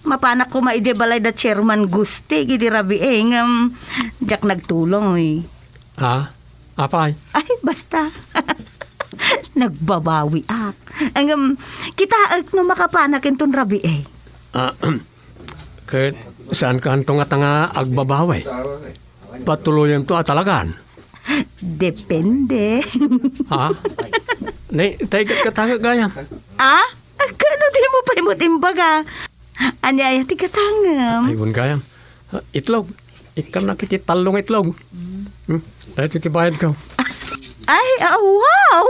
mapanak ko maidya balay da chairman Gusti, gidi rabieng, jak nagtulong eh. Apay? Ay, basta. Nagbabawi ak. Ang kita no makapanakin ton rabi eh. Kahit saan ka antong nga agbabaway? Patuloyan to atalagan. Depende. Taigat ka taga gayam. Kano di mo pa imot imbaga? Anya ti katangam. Ayun gayam. Itlog. Ikan na kiti talong itlog. Dahil titibayad ka. Ay, wow!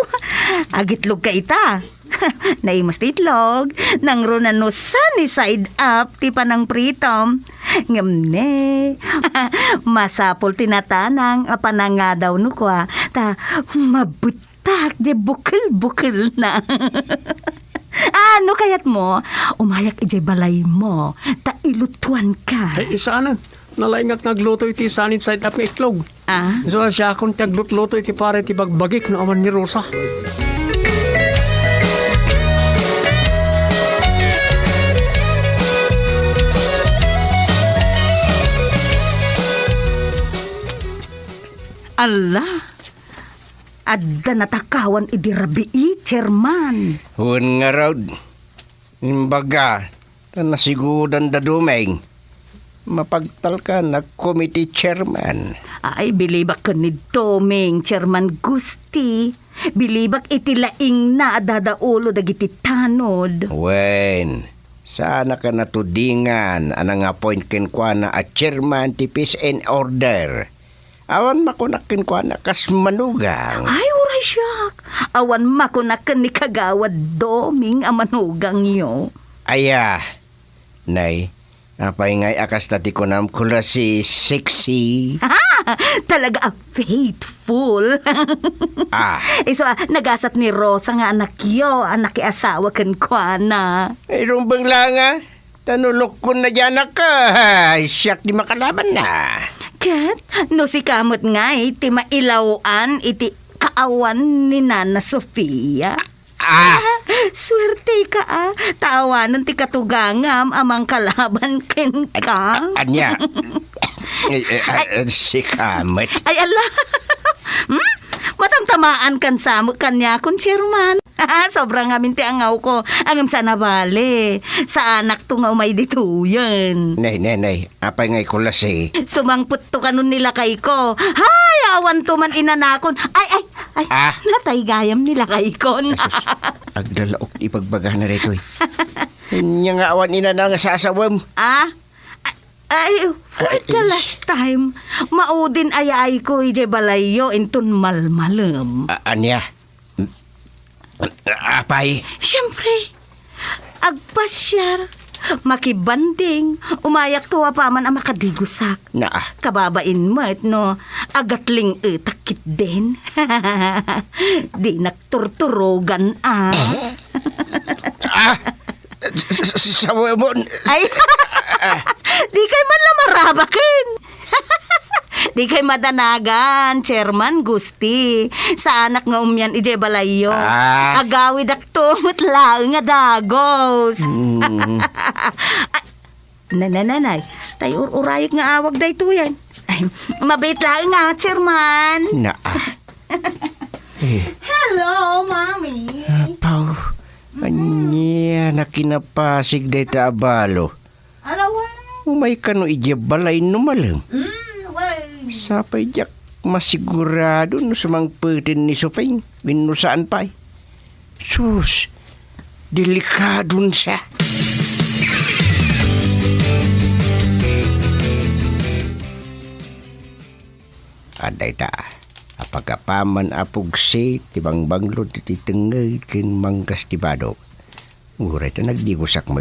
Agitlog ka ita. Naimas ti itlog. Nang runan no sunny side up ti panang pritom. Ngamne. Masapol tinatanang apananga daw no kwa. Ta mabutak di bukil-bukil na. Ano kayat mo? Umayak ijay balay mo. Ta ilutuan ka. Ay, isaanan. Nalaingat nagluto iti sunny side up ng itlog. So siya akong taglut-luto iti pare iti bagbagik na aman ni Rosa. Ala, adda natakawan idi rabii, chairman. Huwag nga raw. Imbaga, nasigudan da Domeng. Mapagtal ka na committee chairman. Ay, bilibak ka ni Domeng, chairman Gusti. Bilibak iti laing na adadaulo dagiti tanod. Wen, sana ka natudingan anang appoint ken kwa na a chairman ti Peace and Order. Awan makunakin kwa na kas manugang. Ay, uray siyak. Awan makunakan ni kagawad Doming a manugang yo. Aya, nay, apay ngay akas tati ko nam kula si sexy. Talaga faithful. Iso nagasat ni Rosa nga anak yo, anak asawa kan kuana. Ay, rumbang lang tanulok ko na dyan ka. Siyak di makalaban na. Kat, no si kamot nga iti mailawan iti kaawan ni Nana Sofia. Swerte ka tawanan ti katugangam amang kalaban ken ka. Anya, si kamot. Ay ala, matamtamaan kan samot kanya kun chairman. Sobrang amin ti angaw ko. Angam sana bale. Sa anak to nga umay dituyan. Nay. Apay ngay kulas Sumangput to kanon nila kay ko. Hay, awan to man inanakon. Ay. Natay gayam nila kay kon. Agdalaok ipagbaga na rito Nya nga awan ina na nga sasawam. Ay, for the last time, maudin ayay ko ije balayo inton malmalem. Anya? Apay? Siyempre, agpasyar, makibanding, umayak tuwa pa man ang makadigusak. Kababain mo no, agatling takit din. Di nagturturogan Sawa mo. Ay, di kay man lamarabakin. Di kay madanagan, Chairman Gusti. Sa anak nga umyan ije balayo. Agawid aktumot lang nga dagos. Nanay, tayo urayag nga awag day to yan. Mabait lang nga, Chairman. Hello, Mommy. Pau, anya nakinapasig day ta abalo. Umay kano ije balay numalam. Sapay jak masigurado no sumangputin ni Sofing minusaan pa'y. Sus, delikadun siya. Aday ta, apagapaman apugsi tibang banglo ti tengay kin manggas tibado. Uray ta nagdigusak mo.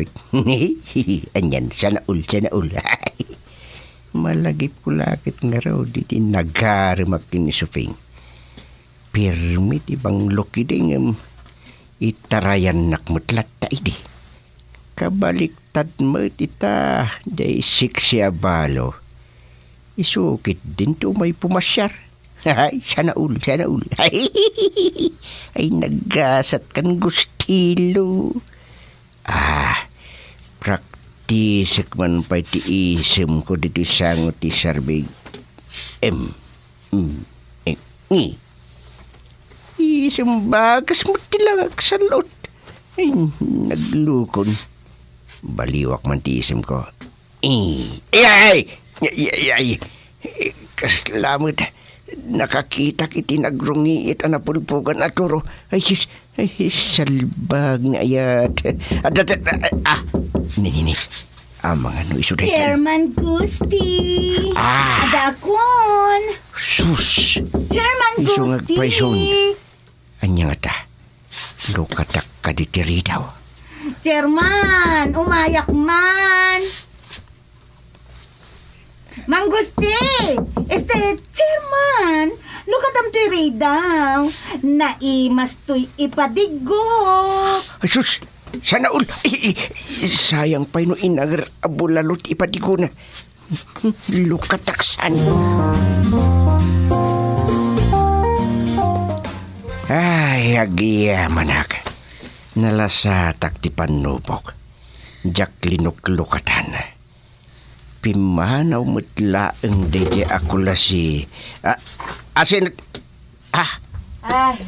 Anyan, sana ul. Malagip ko lakit nga raw di tinagarimak ni Sofing. Pirmit ibang lokiding itarayan nakmutlat ta idi. Kabaliktad mo ita day siksi abalo. Isukit din to may pumasyar. Ay, sana ul. Ay, nagasat kan gustilo. Praktisik man pa iti isem ko dito sangot ti sarbig. Ngi. Isem bagas mo tilang aksalot. Ay, naglukon. Baliwak man ti isem ko. Ay! Kasalamot. Nakakita kiti nagrungiit ang napulpugan at turo. Ay, salbag nga ayat. Nini. Mga ano iso dahil. Chairman Gusti. Adakon. Sus. Chairman Gusti. Anya nga ta. Lukatak ka ditiri daw. Chairman, umayak man. Mang Gusti, Chairman, lukatam to'y daw. Naimas to'y ipadigo. Sus, sana ul. Sayang pa ino inagar abulalot ipadigo na. Lukataksan. Ay, agiya manak. Nalasatak ti panupok. Jak linok lukatan. Pimanaw mutla ang dede ako lasi. Asin...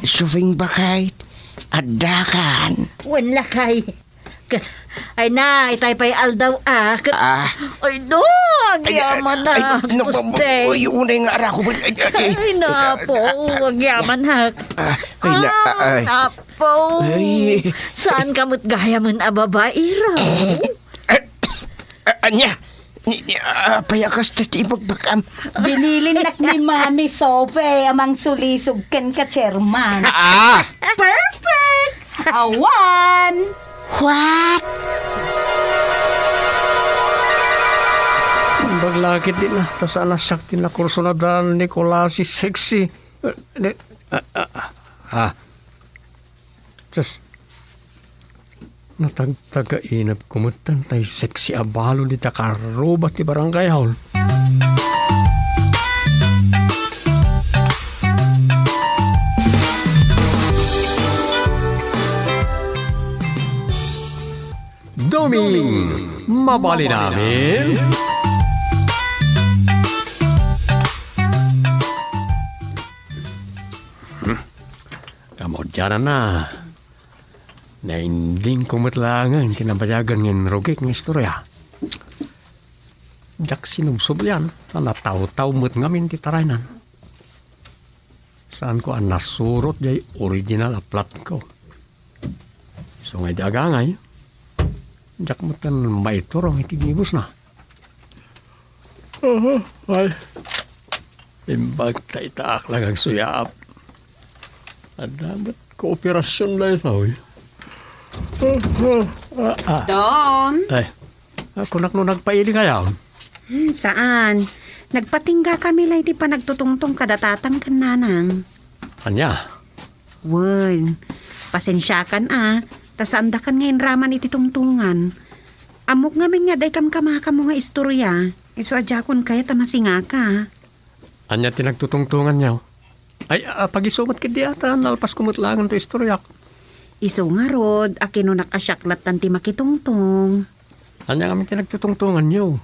Sufing bakait. Adakan. Wan lakay. Ay na, itay pa'y aldaw Ay no, agyaman na. Guste. Uy, unay nga ara ko. Ay na po, agyaman hak. Ay na, Napo. Saan kamot gaya man ababae raw? Anya, payakas tati ipagbakam. Binilin nak ni Mami Sophie amang sulisog ken ka, Chairman. Perfect! Awan! What? paglakit din na. Tas anak sakti na kurso na dahil Nicolasi sexy. Tas natagtaga-inap kumutan tayo sexy abalo di takarubat ti barangay hall. Doming mabali namin. Kamu dyan na. Nainding kumatlangan kinabayagan ng rogik ng istorya. Jak sinubsob yan. Nataw-taw mo't ngamin titaraynan. Saan ko ang nasurot jay original aplat ko. So ngay agangay. Jak mo't kan maiturong itinibus na. Ay. Imbag tayo taak lang ang suyap. Adamat kooperasyon na ito. Don? Ay, ako nung nagpaili kaya. Saan? Nagpatingga kami lang di pa nagtutungtong kadatatang kananang. Anya? Wen, pasensyakan tasandakan ngayon raman iti tungtungan. Amok ngamin nga day kamkamaka mo nga istorya. Iso adjakon kaya tamasinga ka. Anya tinagtutungtungan niya. Ay, pag-isumat ka di ata, nalpas kumutlangan to istorya. Iso nga rod, akino nakasyaklat tanti makitungtong. Anya kami tinagtutungtungan niyo.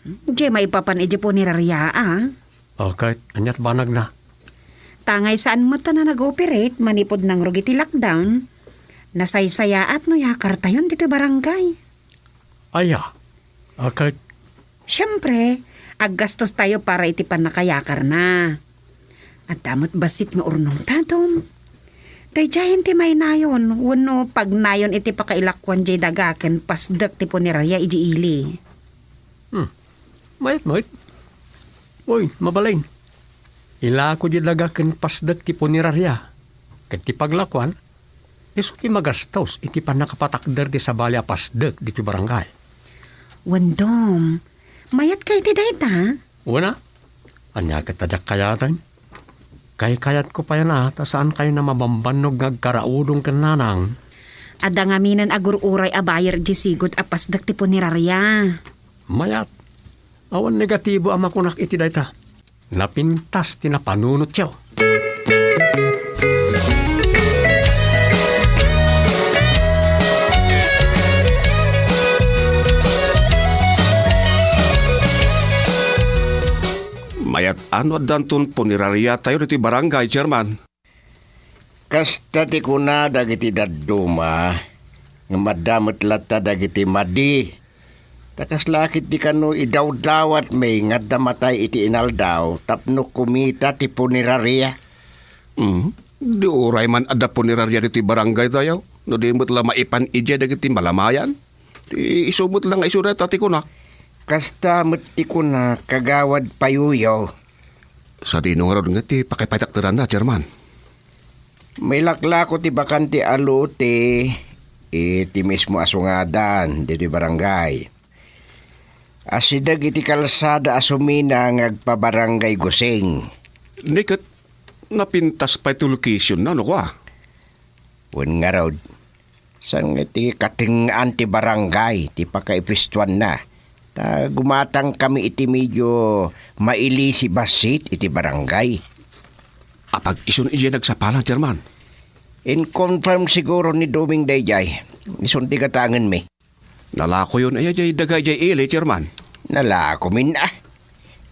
Diyan maipapan iji po ni Raria Okay, anya't banag na. Tangay saan mo ta na nag-operate, manipod ng rugiti lockdown. Nasaysaya at no yakar tayon dito barangay. Aya, okay. Siyempre, aggastos tayo para itipan nakayakar na. At damot basit nga urnong tadom. Dayjayan ti may nayon, wano pag nayon iti pakailakwan jay dagaken pasdak ti po ni Raya iji ili. Mayat. Uy, mabalain. Ila ko di dagaken pasdak ti po ni Raya. Kat ti paglakwan, iso ti magastos iti pa nakapatakder di sa balya pasdak di ti barangay. Wandom, mayat kay ti dayta? Una, anya katadyak kayatan. Kayat ko pa yan saan kayo na mabambanog ngagkaraudong kananang. Ada nga minan agur-uray abayer di sigod apasdak ti po ni Raya. Mayat, awan negatibo ang makunak iti dayta. Napintas tinapanunot siya. Mayat ano danton po ni Raria tayo diti barangay, Chairman. Kasta ti kuna dagiti dadduma, nga madamot lata dagiti madi. Takas lakit di kano idawdawat may nga damatay iti inaldaw, tapno kumita ti puniraria. Di uray man ada po ni Raria diti barangay tayo. No di mo't la maipan ije dagiti malamayan. Ti isumot lang nga isureta ti kunak. Kasta mati ko na kagawad payuyaw. Sa dinungarod nga ti pakipaytakteran na, Chairman. May laklako ti bakante alote, iti mismo asungadan dito barangay. Asidag iti kalsada asumina ngagpabarangay Gusing. Nikat, napintas pa iti location na, no kwa? Wen nga raw, san nga ti katingaan ti barangay, ti pakaipistuan na. Gumatang kami iti medyo maili si basit iti barangay. Apag isun iya nagsapalan, Chairman. In-confirm siguro ni Doming Dayjay. Isun ti katangan mi. Nalako yun ay dagay jay ili, Chairman. Nalako min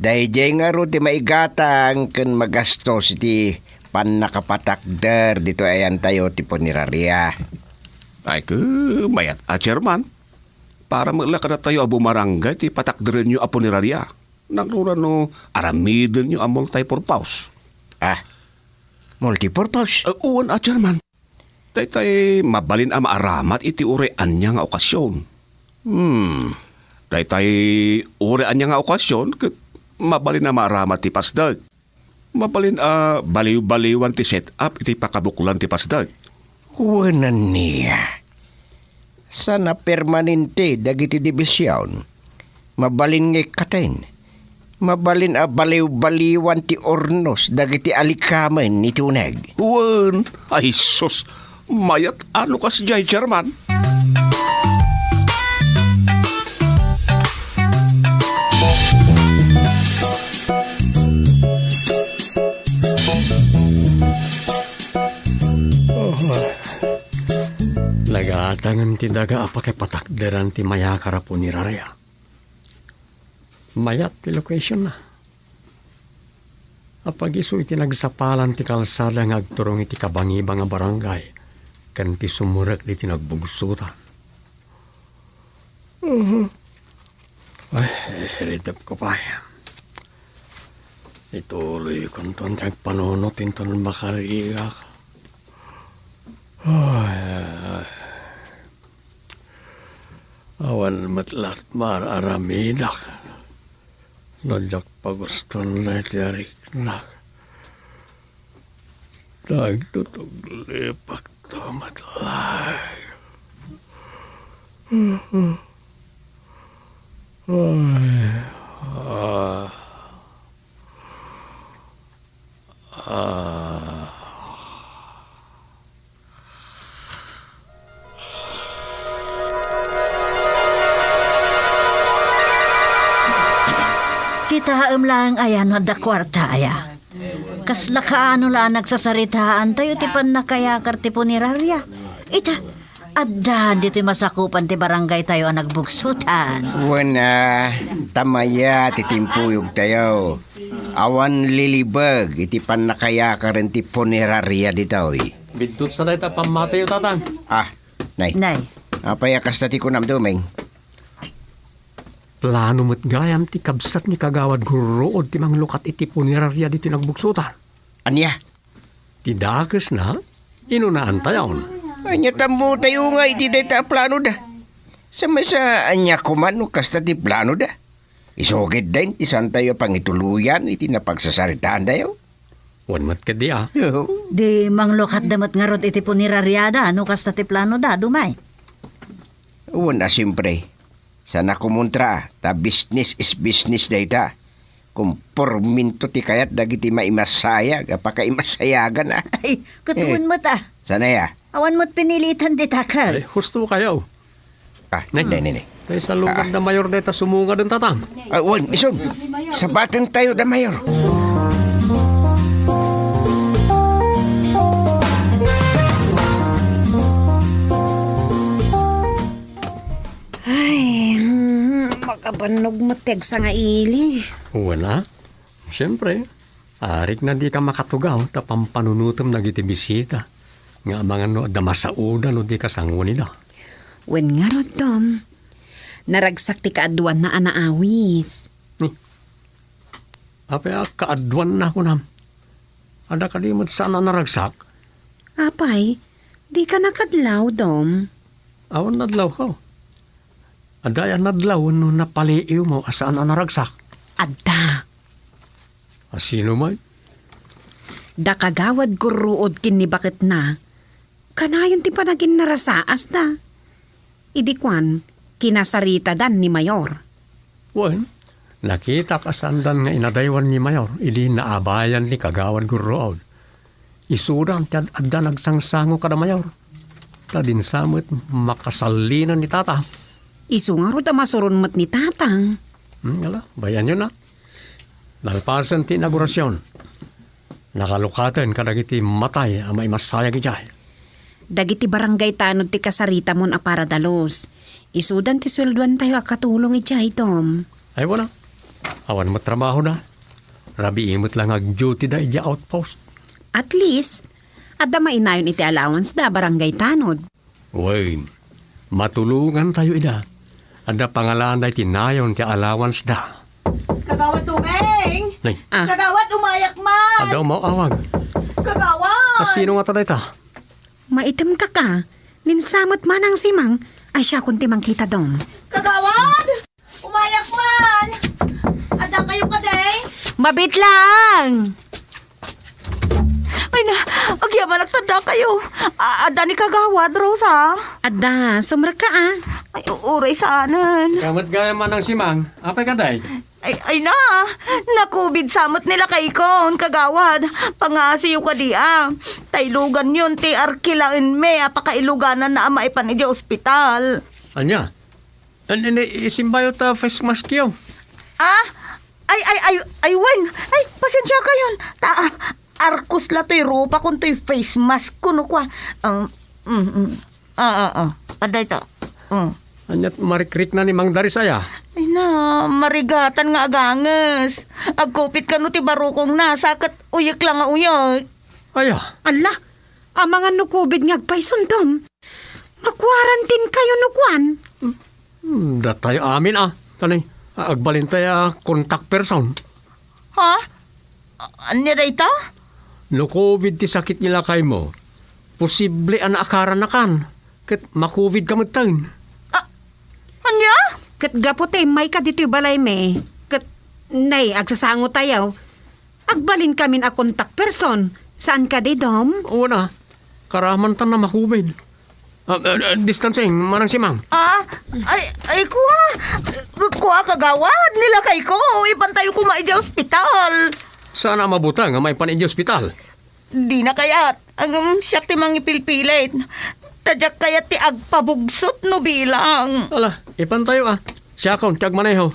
Dayjay nga ro ti maigatang ken magastos iti panakapatakder dito ayan tayo ti puniraria. Ay mayat Chairman. Para maglakad na tayo abo marangay, ti patakdirin nyo apo ni Raria. Nagruran no, aramidin nyo ang multi-purpose. Multi-purpose? Uwan Chairman. Tay mabalin ang maaramat iti urean niya nga okasyon. Tay urean niya nga okasyon, kat mabalin ang maaramat ti pasdag. Mabalin baliw-baliwan ti set up iti pakabukulan ti pasdag. Wanan niya. Sana permanente dagiti dibisyon. Mabalin nga katen. Mabalin a baliw-baliwan ti ornos dagiti alikamen ni tuneg. Wen, ay sus, mayat ano kas jay Chairman? Nagatangan ti daga apake patakderan ti maya karapo ni Rarea. Mayat ti location na. Apag iso iti nagsapalan ti kalsada nga agturong iti kabangiba nga barangay kan ti sumurek iti nagbugsutan. Ay, ridap ko pa. Ituloy kong ton tiyag panunot inton makariga ka. Awan matlat mararamidak. Nadyak paguston na itiarik na. Nagtutog lipak to matlag. Kita lang ayan na da kwarta aya. Kasla kaano lang nagsasaritaan tayo tipan na kaya karti po ni Rarea. Ita, addan dito masakupan ti barangay tayo ang nagbugsutan. Wana, tamaya titimpuyog tayo. Awan lilibag, iti pan na kaya ka rin ti puneraria dito. Bintut sa dayta pamatayo tatang. Ah, nay. Nay. Apayakas na ti kunam dumeng. Plano mo't gayam ti kabsat ni kagawad guruod ti manglukat iti punerarya di tinagbuksutan. Anya? Ti dakes na, inunaan tayon. Anya tamo tayo nga iti dayta plano da. Sama sa anya kumano kasta ti plano da. Isugid din ti san tayo pangituluyan iti napagsasaritaan dayo. Wan mat kadi ah. Di manglukat damat nga rod iti puniraryada ano kasta ti plano da, dumay. Wana simpre. Sana kumuntra, ta business is business dayta. Kung porminto ti kayat dagiti maimasayag, apaka imasayagan ah. Ay, katuan mo ta. Sana ya? Awan mo't pinilitan di takal. Ay, husto kayo. Ah, nay. Tayo sa lugar na mayor deta sumunga din tatang. Wan, ison, sabatan tayo da mayor. Makabanog mo teg sa nga ili. Wala. Siyempre, arik na di ka makatugaw ta pampanunutom na giti bisita. Nga mga no damasauda no di kasango nila. Wen nga rod, Dom. Naragsak ti kaadwan na anaawis. Apay kaadwan na ko nam. Ada kalimot sana naragsak. Apay, di ka nakadlaw, Dom. Awan nadlaw ko. Adaya nadlaw no napaliiw mo asaan ang naragsak. Adda. Asino may? Da kagawad guruod kini bakit na. Kanayon ti panagin narasaas da. Idikwan, kinasarita dan ni Mayor. Wen, nakita kasandan nga inadaywan ni Mayor, ili naabayan ni kagawad guruod. Isudan tiyan adda nagsangsango kada Mayor. Tadin samot makasalinan ni tata. Isu nga rod masurun mat ni tatang. Wala, bayan yun na. Nalpasan ti inaugurasyon. Nakalukatan kadagiti matay ang may masayag ijay. Dagiti barangay tanod ti kasarita mon a para dalos. Isudan ti swelduan tayo akatulong ijay, Tom. Ay wala. Awan mo trabaho na. Rabi imot lang ag-duty da ija outpost. At least, adda mainayon iti allowance da barangay tanod. Wayne, matulungan tayo ida. Ada pangalan da tinayon ti allowance da. Kagawad tumeng! Nay, Kagawad umayak man! adaw mo awag. Kagawad! Sino nga taday ta? Maitim ka ka. Ninsamot man ang simang. Ay siya kunti mang kita, Dom. Kagawad! Umayak man! Ada kayo kadeng? Mabit lang! Ay na, agyaman nagtanda kayo. Ada ni Kagawad, Rosa. Adda, sumra ka ah. Ay, uray saanan. Kamat gaya man ang simang. Apay kaday? Ay na, nakubid samot nila kay kon, kagawad. Pangasiyo ka di Taylugan yun, ti arkilain me, apakailuganan na maipan ija ospital. Anya? Isimbayo ta face mask yaw. Ay, wen. Ay, pasensya ka yun. Arkus la to'y ropa kung to'y face mask ko, no kwa. Aday ta. Anyat marikrik na ni Mang Darisaya. Ay na, marigatan nga aganges. Agkupit ka no ti barukong nasa, kat uyak lang nga uyak. Aya. Ala, ang mga nukubid nga agpaisundom. Makwarantin kayo nukwan. Datay amin Tanay, agbalin tayo contact person. Ha? Ano ita? No COVID ti sakit nila kay mo. Posible akaran na kan. Kat makovid ka magtang. Anya? Kat gapote, may ka dito balay me. Kat, nay, agsasango tayo. Agbalin kami a contact person. Saan ka di, Dom? Oo na. Karaman ta na makovid. Distancing, manang si Mang. Ay, kuha kagawad nila kay ko. Ipantayo ko maidya ospital. Sana mabuta nga may paninyo ospital. Di na kayat. Ang siyak ti mangipilpilit. Tadyak kayat ti agpabugsot no bilang. Ala, ipantayo Siya akong tiyag maneho.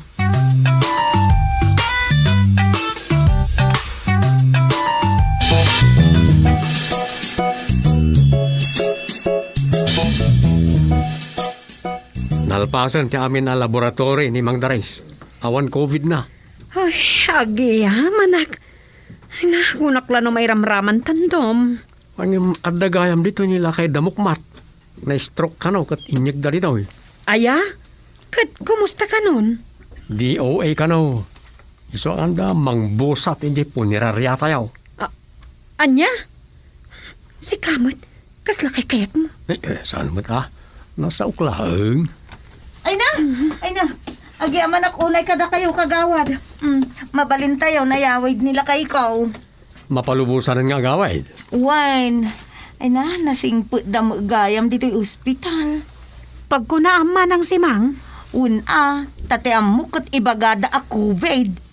Nalpasan ti amin na laboratory ni Mang Daris. Awan COVID na. Ay, manak. Ay na, kunakla no may ramraman tandom. Ang adagayam dito nila kay Damukmat. Na-stroke ka no, kat inyag da dito. Aya? Kat, kumusta ka nun? DOA ka no. Iso anda, mangbusat hindi po nirarya tayo. Anya? Si Kamot, kasla kay kayat mo. Saan mo nasa uklahang. Ay na. Agyaman ak unay kada kayo kagawad. Mabalin tayo na yawid nila kay ikaw. Mapalubusan nga gawid. Wine. Ay na, nasingput dam gayam dito'y ospital. Pagkunaama ng simang? Tateam mo kat ibagada a COVID.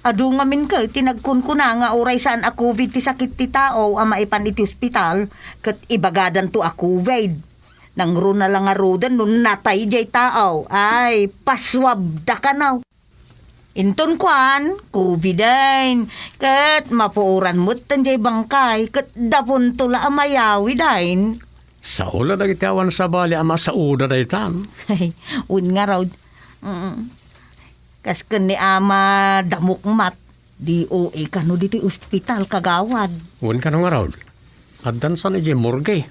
Adu nga min ka, tinagkun ko na nga oray saan a COVID ti sakit ti tao ang maipan iti ospital, kat ibagadan to a COVID. Nangro na lang nga rodan nun natay jay tao. Ay, paswab da ka na. Inton kwan, COVID-19. Kat mapuuran mo't tanjay bangkay. Kat dapon tula amayawi dahin. Sa ula na kitawan sa bali ama sa uda dahi tan. Ay, nga raw. Kas ni ama damukmat. DOA ka no dito ospital kagawad. Ka no nga raw. Addan sa ni morgue.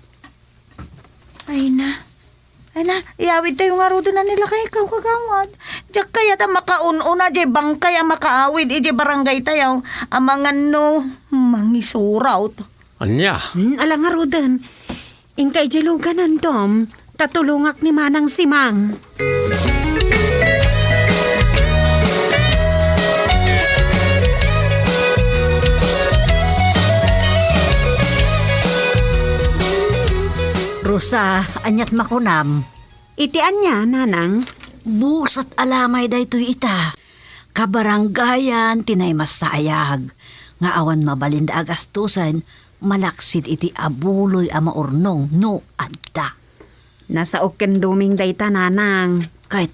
Ay na, iyawid tayo nga ro na nila kay ikaw kagawad. Diyak kaya ta makaununa jay bangkay ang makaawid ije barangay tayo. Amangan no, mangisuraw. Anya? Alang nga rodan. Ingkay jay luganan, Tom. Tatulungak ni Manang Simang. Rosa, anyat makunam. Iti anya, nanang? Busat alamay daytoy ita. Kabaranggayan tinay masayag. Nga awan mabalinda agastusan, malaksid iti abuloy ama urnong no adda. Nasa oken duming dayta, nanang. Kahit,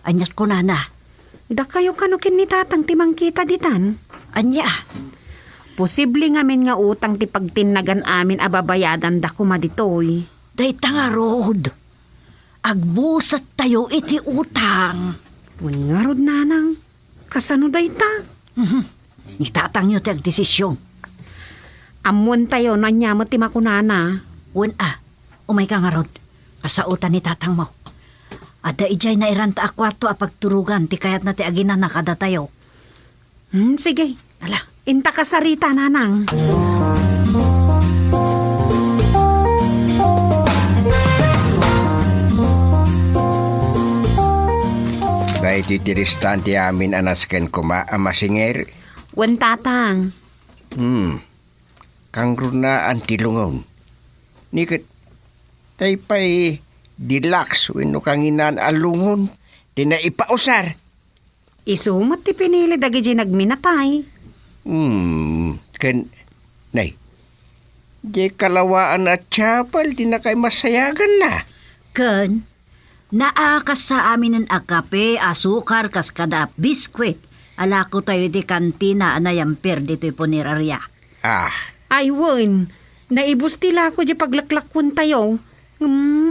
anyat ko na. Da kayo kanukin ni tatang timang kita ditan? Anya? Posible ngamin nga utang ti pagtinagan amin ababayadan da kumaditoy. Dayta nga rod. Agbusat tayo iti utang. Nga rod, nanang. Kasano dayta? Nitatang nyo ti agdesisyon. Amun tayo na niya mo ti makunana. Umay ka nga rod. Kasautan ni tatang mo. Ada ijay na iranta akwarto a pagturugan ti kayat na ti aginan na kada tayo. Sige. Ala. Inta kasarita, nanang. Kaya titiristan ti amin anasken kuma amasinger. Wen tatang. Kangro na antilungon. Nikit, tay pa'y dilaks wino kanginan alungon. Di na ipausar. Isumot ti pinili dagiti nagminatay. Nay, di kalawaan at chapel, di na kay masayagan na. Ken, naakas sa amin ng akape, asukar, kaskada, biskwit. Alako tayo di kantina na yamper dito'y punerarya. Ay, wen, naibus tila ko di paglaklakwon tayo.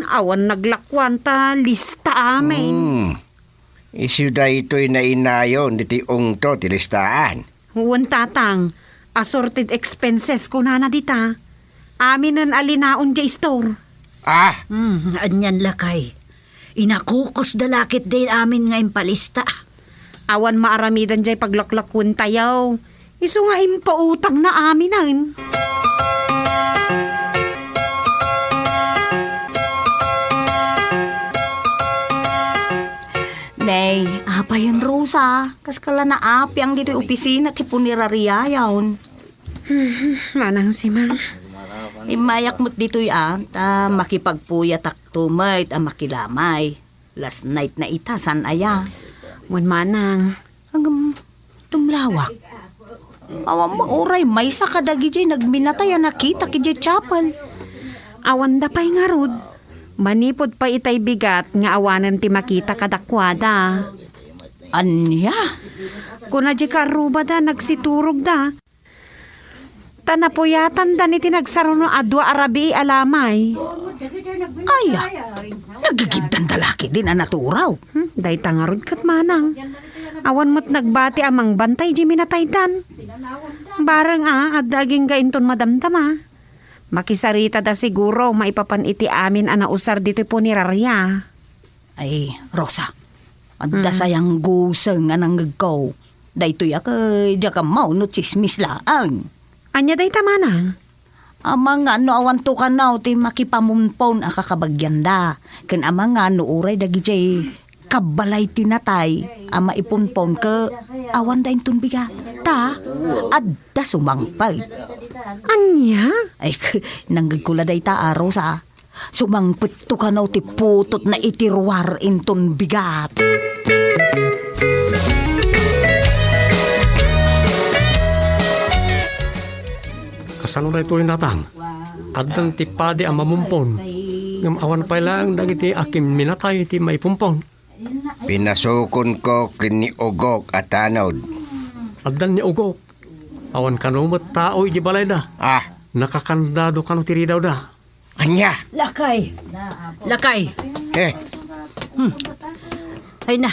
Awan naglakwan ta, lista amin. Isyuda ito'y nainayon, diti ungto, tilistaan. Wen tatang, assorted expenses ko na dita. Amin ang alinaon di store. Anyan lakay. Inakukos dalakit din amin ngayon palista. Awan maaramidan di paglaklakwon tayo. Isu nga impautang na aminan. Nay, apa yun, Rosa? Kaskala na api ang dito opisina ti punerarya yawn. Manang si Mang. Imayak mo't dito ta makipagpuya taktumay ta makilamay. Last night na itasan aya. Wan manang. Hanggang tumlawak. Awang mauray, may sa kadagi jay nagminatay nakita ki jay chapel. Awan da pa'y nga rod. Manipod pa itay bigat nga awanan ti makita kadakwada. Anya? Kuna di karuba da, nagsiturog da. Tanapuyatan da ni tinagsaruno adwa arabi alamay. Aya, nagigibdan dalaki din ang naturaw. Day tangarod kat manang. Awan mo't nagbati amang bantay di minataydan. Barang at daging gainton madamdama. Makisarita da siguro maipapan iti amin anausar dito po ni Rarya. Ay, Rosa, adda sayang guseng nga nanggagaw. Daytoy akay diya ka mau no chismis laang. Anya day tamanang? Amang nga no awan to ka now ti makipamumpon akakabagyan da. Ken amang nga no uray dagi jay kabalay tinatay ama ipunpon ke awan da intun bigat. Ta, adda sumangpay. Anya? Ay, nanggagkula day ta, Rosa. Sumangpit to ka na ti putot na itirwar inton bigat. Kasano na ito yung natang? Adang tipade ang mamumpon. Ngam awan pa lang dagiti akim minatay ti maipumpon. Pinasukon ko kini Ugok at Tanod. Adan ni Ugok. Awan kanumot tao iti balay da. Nakakandado kanu tiri daw da. Anya? Lakay! Lakay! Ay na.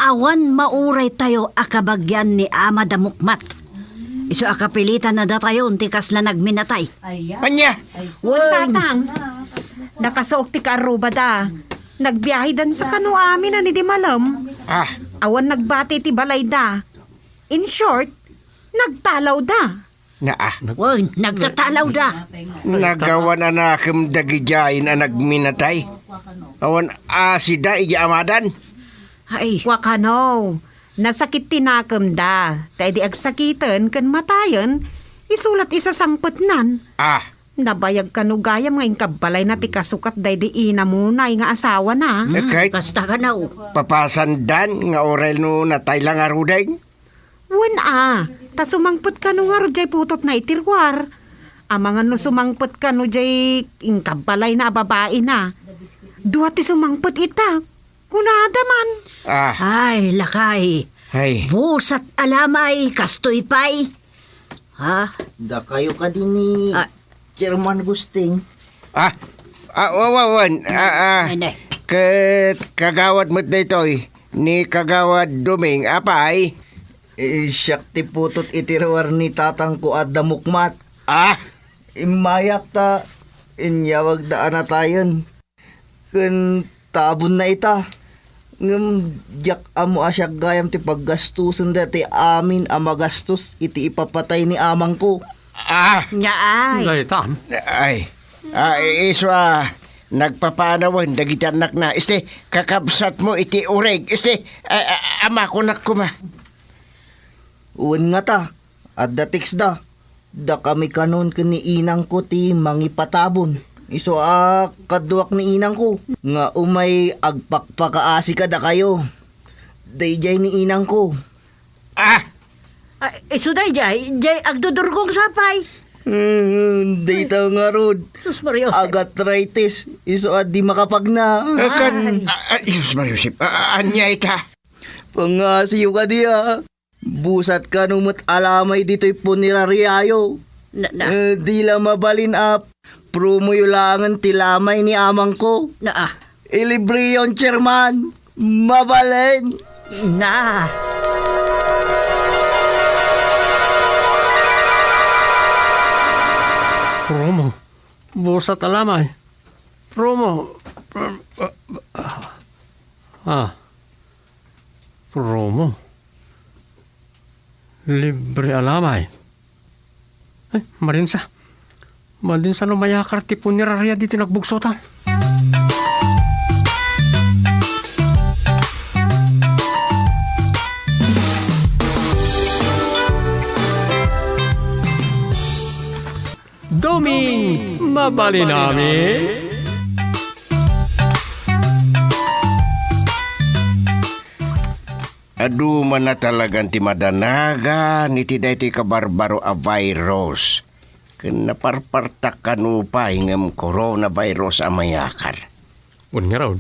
Awan mauray tayo akabagyan ni Ama Damukmat. Iso akapilitan na da tayo unti kasla nagminatay. Anya? Tatang, nakasuok ti karuba da. Nagbiyahe dan sa kanu amin na ni di malam. Awan nagbati ti balay da. In short, nagtalaw da. Nagtatalaw da. Nagawa na nakim dagijain na nagminatay. Awan asida ija amadan. Ay. Wakano, nasakit tinakam da. Tayo di agsakitan kan matayan, isulat isa sangpet nan. Nabayag kanugayam nga ingkabalay na ti kasukat day di ina munay nga asawa na. Kahit Kasta ka na papasandan nga orel no natay lang aruday. Wen ta sumangpet ka no nga jay putot na itirwar. Amangan no sumangpet ka no jay ingkabalay na babae na. Dua ti sumangpet ita. Kunada man. Ay, lakay. Ay. Busat alamay, kastoy pay. Da kayo ka din ni Chairman Gusting. Wawan. Kagawad mo't na ito'y. Ni Kagawad Duming. Apay. Siyak ti putot itirwar ni tatang ko at damukmat. Imayak ta. Inyawag daan na tayon. Kun tabon na ita. Ngam jak amo asyak gayam ti paggastusan dati amin amagastos iti ipapatay ni amang ko. Nga ay. Daytan. Ay. Nagpapanawan dagiti anak na. Kakabsat mo iti ureg. Ama ko nakuma. Uwan nga ta. At datiks da. Da kami kanon kani inang ko ti mangipatabon. Iso kaduak ni inang ko. Nga umay agpakpakaasi ka da kayo. Dayjay ni inang ko. Suday, Jay, agdudurgong sapay. Dayta nga rod. Sus Mario. Arthritis. Iso at di makapagna. Sus Mariusip, anyay ka. Pangasiyo ka diya. Busat ka numot alamay dito'y puneraryayo. Di la mabalin up. Promo yulangan tilamay ni amang ko. Ilibre yon, chairman. Mabalin. Promo. Busat alamay. Promo. Promo. Libre alamay. Marinsa. Marinsa no mayakar ti punerarya dito nagbugsotan. Doming mabali namin. Adu man na talagang ti madanaga ni ti dayti kabarbaro a virus. Ken naparpartak kanupa hingam coronavirus a mayakar. Nga raw,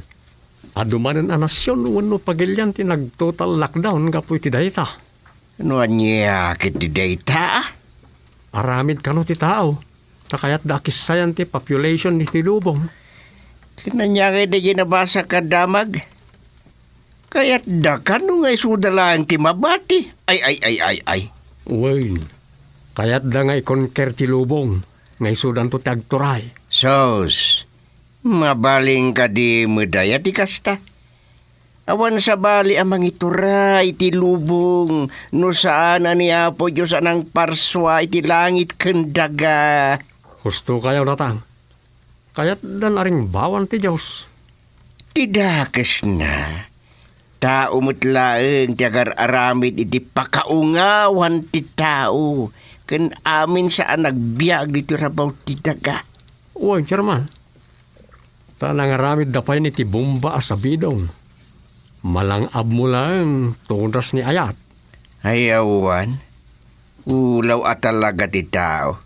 adumanan a nasyon wano pagilyan ti nag-total lockdown kapoy ti dayta. Ano niya kit ti dayta? Aramid kano ti tao. Takayat da kisayan ti population ni ti lubong. Kinanyagay da ginabasa ka damag. Kaya't da kano nga isudalaan ti mabati. Ay. Uy, kaya't da nga ikonker ti lubong. Nga isudan to ti agturay. Sos, mabaling ka di medaya ti kasta. Awan sa bali amang ituray ti lubong. No saan ni Apo Diyos anang parswa iti langit kendaga. Gusto kayo datang. Kaya't dan aring bawan ti Diyos. Tidakes na. Tao mutlaeng ti agar aramid iti pakaungawan ti tao. Ken amin saan nagbiag dito rabaw ti daga. Uy, Chairman. Tanang aramid dapay ni ti bomba asabidong. Malangab mo lang tundas ni Ayat. Ayawan. Ulaw at talaga ti tao.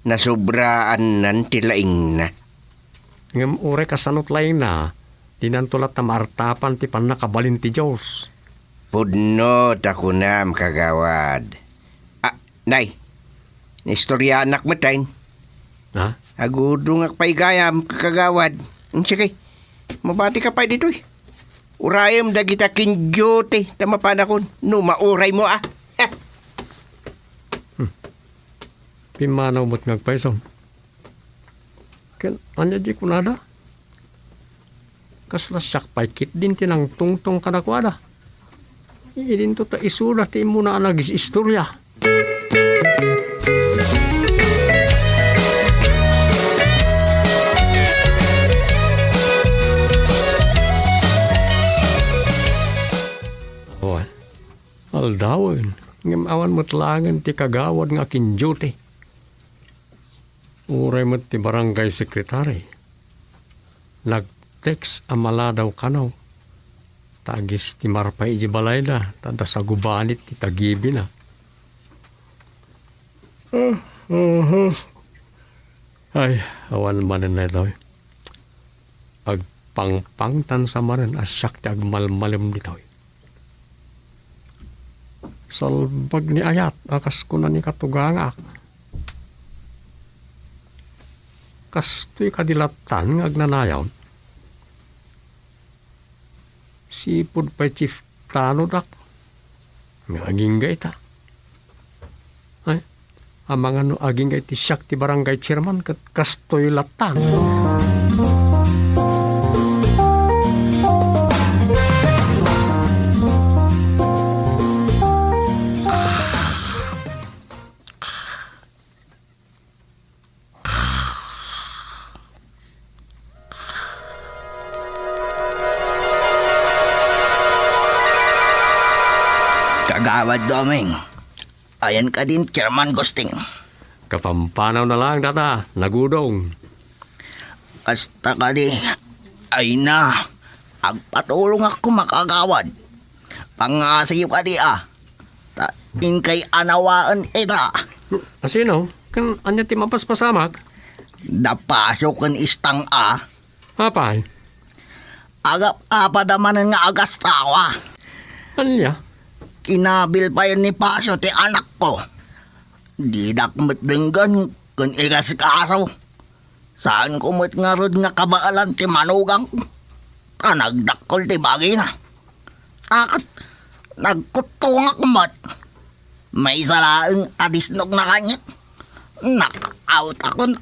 Nasubraan nan ti laing na. Ngam ure kasanot laing na, tinantulat na maartapan ti panakabalin ti Diyos. Pudno takunam kagawad. Nay, nistorya anak matayin. Ha? Agudong akpaigayam kagawad. Sige, mabati ka pa dito eh. Urayam da kita kinjote tama panakon. No, mauray mo . Pimanaw mo't ngagpaisom. Ken, anya di kunada? Kasla sakpay kit din tinang tungtong kadakwada. Idin to ta isula ti muna anagis istorya. Aldawin, ngam awan matlangan ti kagawad nga kinjote. Uray mo't ti barangay sekretary. Nag-text amala daw kanaw. Tagis ti marpay iji balay na, tada sa gubanit ti tagibi na. Ay, awan manan na daw. Agpangpangtan sa manan, asyak ti agmalmalim dito. Salbag ni Ayat, akas ko na ni katugangak. Kasto'y kadilatan ng agnanayaw. Sipod pa'y chief tano dak. Ngaging gaita. Ay, amang ano aging gaiti siyak ti barangay chairman kat kasto'y latan. Kagawad Doming. Ayan ka din, Chairman Gusting. Kapampanaw na lang data, nagudong. Kasta ka di, ay na, agpatulong ako makagawad. Pangasiyo ka di in kay anawaan ita. Asino? Kan anya ti mapaspasamak? Napasok kan istang Apay? Agap apadaman nga agas tawa. Anya? Kinabil pa yun ni Pasyo ti anak ko. Di dakmatdenggan kan igas kaso. Saan kumot nga rod nga kabaalan ti manugang. Nagdakol ti bagay na. Sakit, nagkutungak mat. May salaang adisnog na kanya. Nak-out akon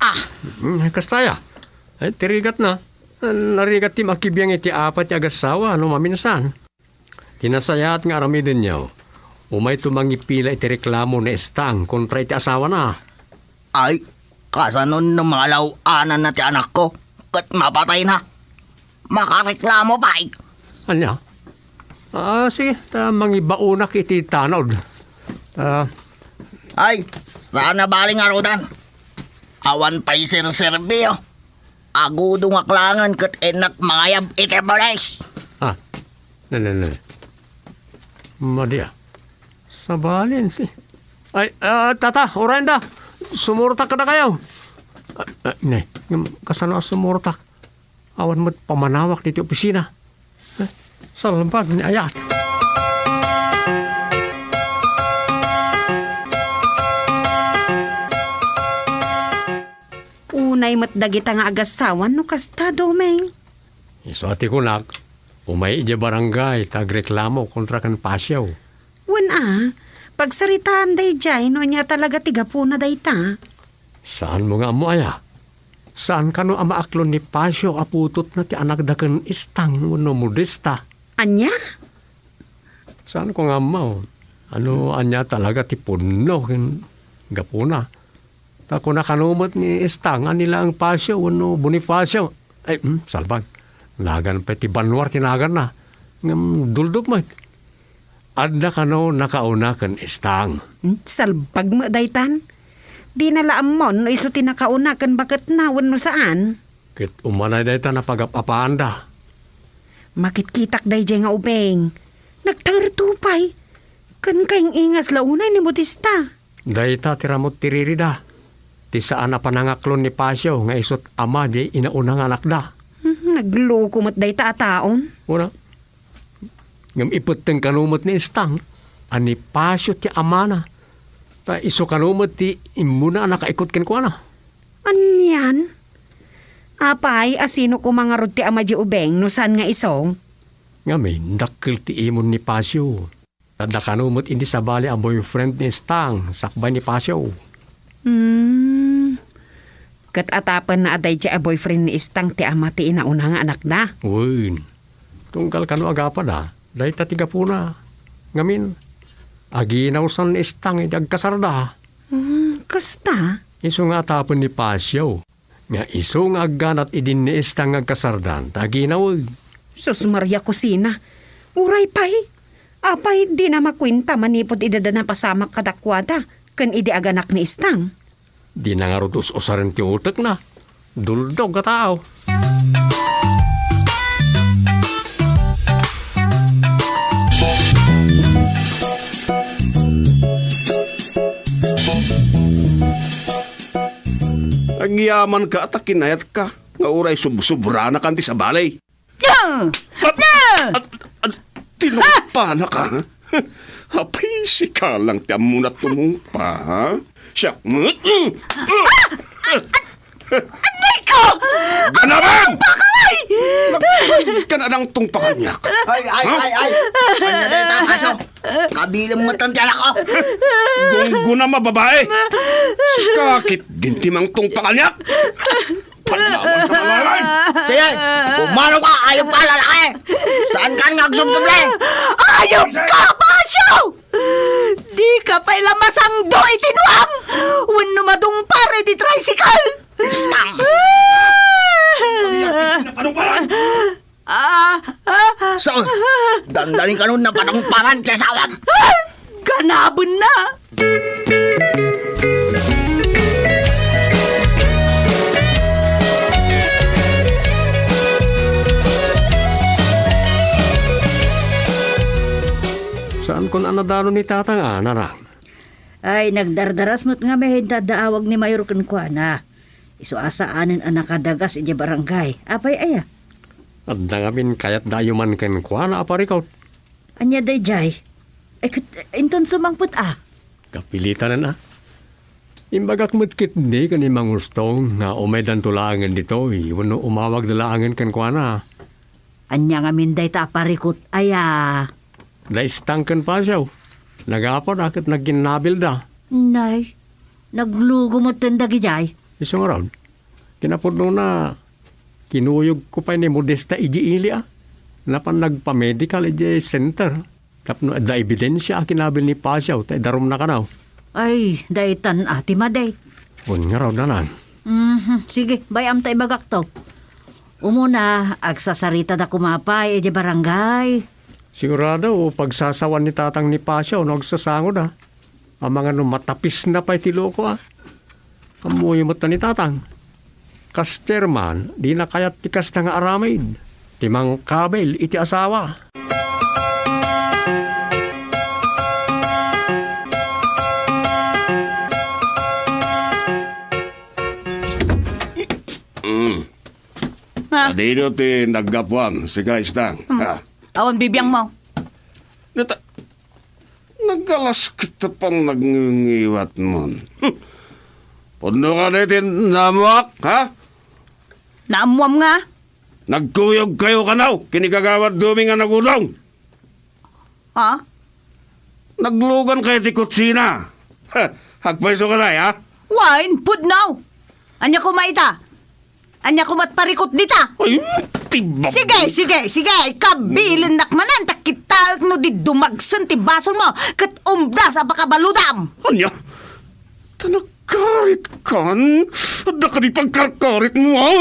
Kastaya. Ay, tirigat na. Narigat ti makibiyang iti apat ti agasawa no maminsan. Tinasayat nga aramidin niyo. Umay tumangipila iti reklamo na estang kontra iti asawa na. Ay, kasanon ng mga lawanan na ti anak ko. Kat mapatay na. Makareklamo pa Anya? Sige, mangibaunak iti tanod. Ay, sana baling arudan. Awan pa'y sir-serbyo. Agudo nga klangan kat enak mangayab iti balis. Nene. Madia. Sabalin si. Ay, tata, orenda. Sumurtak ka na kayo. Ne, kasano sumurtak? Awan mo't pamanawak dito opisina. Salambag ni ayat. Unay matdagita nga agasawan no kasta, Domeng. Iso ati kunak, umay ija barangay tagreklamo kontra kan pasyaw. Pagsaritaan day jay no niya talaga tigapuna day ta. Saan mo nga mo aya? Saan ka no amaaklon ni pasyaw aputot na ti anak daken istang no modesta? Anya? Saan ko nga mo? Ano anya talaga ti puno ken gapuna? Ta ko nakanumot ni istang nila ang pasyaw no Bonifacio. Ay, salbag. Lagan pa ti banwar tinagan na. Ngam duldog mo. Adda ka no nakauna kan istang. Salbag mo daytan. Di nalaam mo no iso tinakauna kan bakit nawan no saan? Kit umanay daytan na pagapapaan da. Makitkitak day jay nga ubeng. Nagtartupay. Kan kayong ingas launay ni Bautista. Dayta tiramot tiririda. Ti saan na panangaklon ni Pasyo nga isot ama di inaunang anak da. Nagloko mat dayta ataon. Una. Ngam ipot teng kanumot ni istang. Ani Pasyo ti ama na. Ta iso kanumot ti imuna nakaikot ken ko na. Anyan? Apay, asino ko mga rod ti ama di ubeng no saan nga isong? Nga may dakil ti imon ni Pasyo. Tanda kanumot hindi sabali ang boyfriend ni istang sakbay ni Pasyo. Kat atapan na aday dya a boyfriend ni istang ti ama ti inauna nga anak da. Uy, tungkal kano agapa da. Dahi tatiga po na. Ngamin, aginawsan ni istang iti agkasarda. Kasta? Iso nga tapon ni Pasyo. Nga iso nga agganat idin ni istang agkasardan. Taginaw. Sus Maria Kusina. Uray pay. Apay di na makwinta manipod idada na pasamak kadakwada. Kan idi aganak ni istang. Di na nga rutos usarin ti utak na. Duldog ka tao. Agyaman ka at kinayat ka. Nga uray subra na kanti sa balay. Tinumpa na ka, ha? Apay, sika lang tiyan mo na tumumpa, ha? Siya, Anay ko! Ganaman! Pakaway! Ka na ng tungpakan niya. Ay! Kanya na ito, kaso. Kabilang mo tantiyan ako. Gunggo na mababae. Sikakit din timang tungpakan niya. Palawan ka malalay. Sige, umano ka, ayop ka lalaki. Saan ka nagsubsuble? Ayop ka, Pasyo! Di ka pa'y lamasang do itinuam! Wano madumpar iti tricycle! Anong parang? So, dandanin ka nun na panangparan kaya sawam. Ganabon na! Saan kun anadano ni tatang narang? Ay, nagdardaras mo't nga may daawag ni Mayor Kuana. Iso asaanin ang nakadagas iti barangay. Apay aya. At nangamin kayat dayuman ken kuana aparikaw. Anya day jay. Ay, inton sumangput Kapilitan na. Imbagak mutkit di kan imang gustong na umedan tulangan dito. Wano umawag dalangan ken kuana. Anya nga minday ta aparikot aya. Daistangkan pa siya. Nagapon akit nagkinabil da. Nay, naglugo mo tindagi jay. Isang araw, kinapod nung na kinuyog ko pa ni Modesta ijiili Napan nagpa-medical center. Tapno da ebidensya kinabil ni Pasyaw tay darom na kanaw. Ay, daytan ati maday. Bun nga raw danan. Sige, bayam tay bagak to. Umuna, agsasarita da kumapay edi barangay. Sigurado, pagsasawan ni tatang ni Pasyaw, nagsasango na. Ang mga matapis na pa'y tiloko Amoy mo ni tatang. Kas chairman, di na kayat tikas na nga aramid. Timang kabel, iti asawa. Adino ti naggapuan, si Gaistang. Awan bibiyang mo. Naggalas kita pang nagngingiwat mo. Puno ka na itin namuak, ha? Naamuam nga. Nagkuyog kayo kanaw, kinikagawad dumi nga nagulong. Ha? Naglugan kayo ti kutsina. Hagpaiso ka na, ha? Wine, pud now. Anya ko maita. Anya ko matparikot dita. Ay, tibab. Sige. Kabilin nakmanan. Takitalt no di dumagsan ti basol mo. Kat umbra sa bakabaludam. Anya? Tanakarit kan? Ada ka di pagkarkarit mo, ha?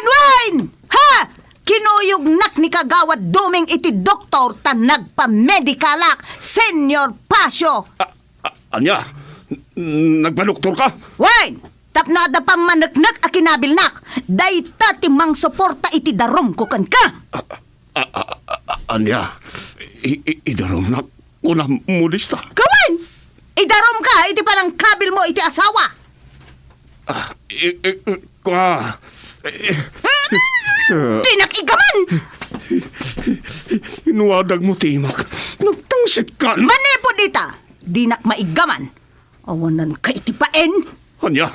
Wine! Ha? Kinuyog nak ni kagawad duming iti doktor ta nagpa-medicalak. Senyor Pasyo. Anya? Nagpa-doktor ka? Wine! Tapnada pa manaknak a kinabilnak. Dayta timang suporta iti darom ko kan ka. Anya? Idarom na kuna Modesta. Kawan! Idarom ka iti parang kabil mo iti asawa. Tinakigaman! Inuwadag mo, Timak. Nagtangsit ka. Manepo dita. Dinak maigaman. Awanan ka iti paen. Anya?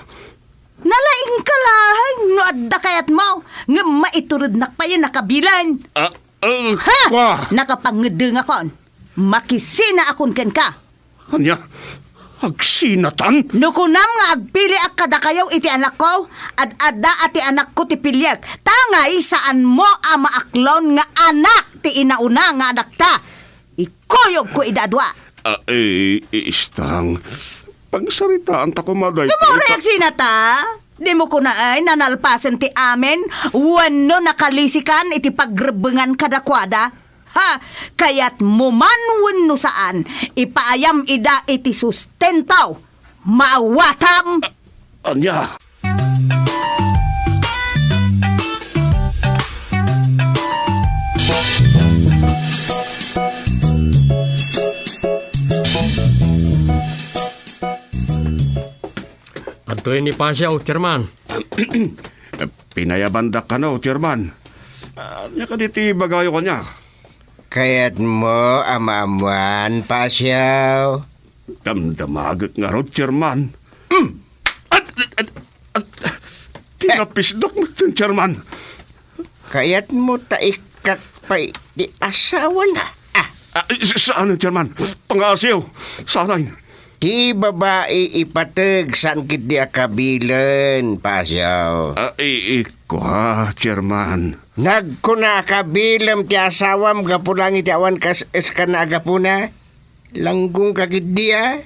Nalaing ka lang. No adda kayat mo. Nga maiturod nak pa yun nakabilan. Ha! Nakapangedeng akon. Makisina akon ken ka. Anya? Agsinatan? Nukunam nga agpili ak kada kayaw iti anak ko. At adda ati anak ko ti pilyag. Tangay saan mo ama aklon nga anak ti inauna nga anak ta. Ikoyog ko idadwa. Istang. Pagsaritaan ta kumaday. Namorek sinata. Di mo ko na ay nanalpasan ti amen. Wano nakalisikan iti pagrebengan kadakwada. Ha? Kaya't mumanwan no saan. Ipaayam ida iti sustentaw. Maawatam. Anya? Antoy ni Pasyaw, chairman. Pinayabandak ka no, chairman. Anya ka diti bagayo ko niya. Kaya't mo amamuan, Pasyaw. Damdamagak nga ro, chairman. Tinapisdak mo ito, chairman. Kaya't mo taikak pa di asawa na. Saan ang chairman? Pangasiw. Saan? Di babae ipatag saan kit di akabilan, Pasyaw. Iko ha, chairman. Nagkuna kabilam ti asawam gapulang iti awan kas eskana agapuna. Langgung kakit dia.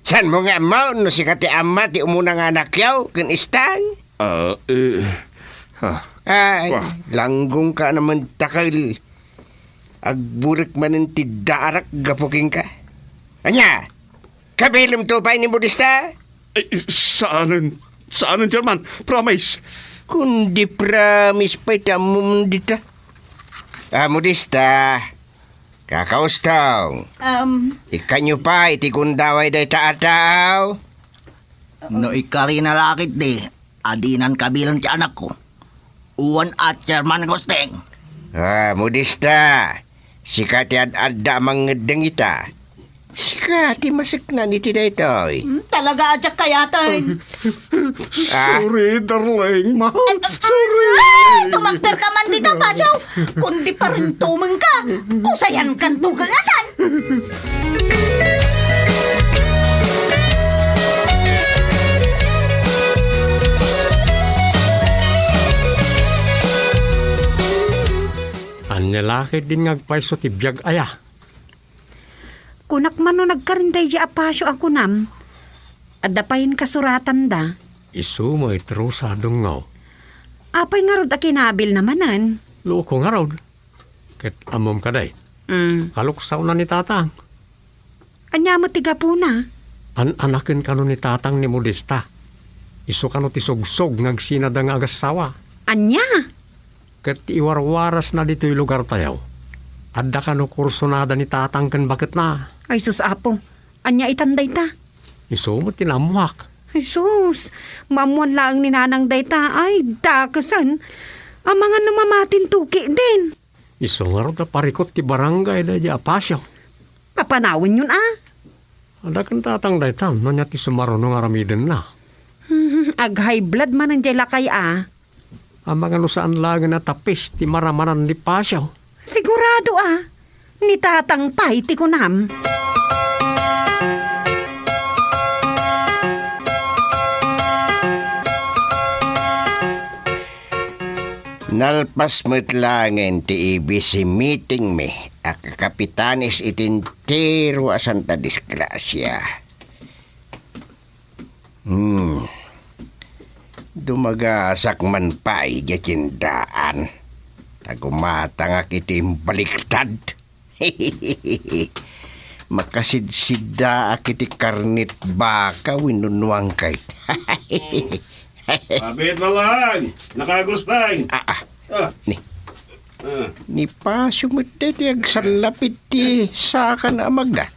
San mo nga mau no si kati ama ti umuna nga anak yaw ken istang? Ay, langgung ka naman takal. Agburik manin ti darak gapuking ka. Anya? Kabilam to pa ni Modesta? Saan, chairman? Promise. Kundi promise pa itamum dita. Modesta. Kakaustong. Ikanyo pa, itikundaway day taataw. No ikari na lakit di, adinan kabilang ti anak ko. Uwan at Chairman Gosteng. Modesta. Sika ti ad-adda mangedeng ita. Sika ti masikna ni ti daytoy. Talaga adyak kaya tayo. Sorry, darling, mahal. Sorry. Tumakter ka man dito, Pasyaw. Kundi pa rin tumang ka. Kusayan kan tugagatan. Ang lalaki din ngagpaiso ti biyag aya. Kunak man no nagkarinday di apasyo ako nam. Adapayin kasuratan da. Isu mo itrusa dungaw. Apay nga rod akinabil namanan. Loko nga raw. Ket amom kaday. Kaluksaw na ni tatang. Anya mo tiga po na. Anakin kano ni tatang ni Modesta. Isu kano ti sogsog ngagsinada nga agasawa. Anya? Ket iwarwaras na dito'y lugar tayaw. Adda kano kursonada ni tatang ken bakit na. Ay sus apo. Anya itanday ta. Isu mo tinamuhak. Ay sus. Mamuan lang ni nanang dayta. Ay dakasan. Ang mga namamatin tuki din. Isu nga raw na parikot ti barangay da di apasyaw. Papanawin yun Ada kan tatang daytan. Nanya ti sumaruno nga ramiden na. Ag high blood man ang jela kay Ang mga lusaan lang na tapis ti maramanan di pasyaw. Sigurado Ni tatang pay ti kunam. Nalpas mo't langin ti ibisi meeting me. Kapitanis itintiro a Santa Disgrasya. Dumagasak man pa ijatindaan. Tagumata nga kitim baliktad. Makasidsidda akiti karnit baka winunuang kay. Kapit na lang. Nakagustay. Ni pasyo mo dito agsalapit ti saka na amagda.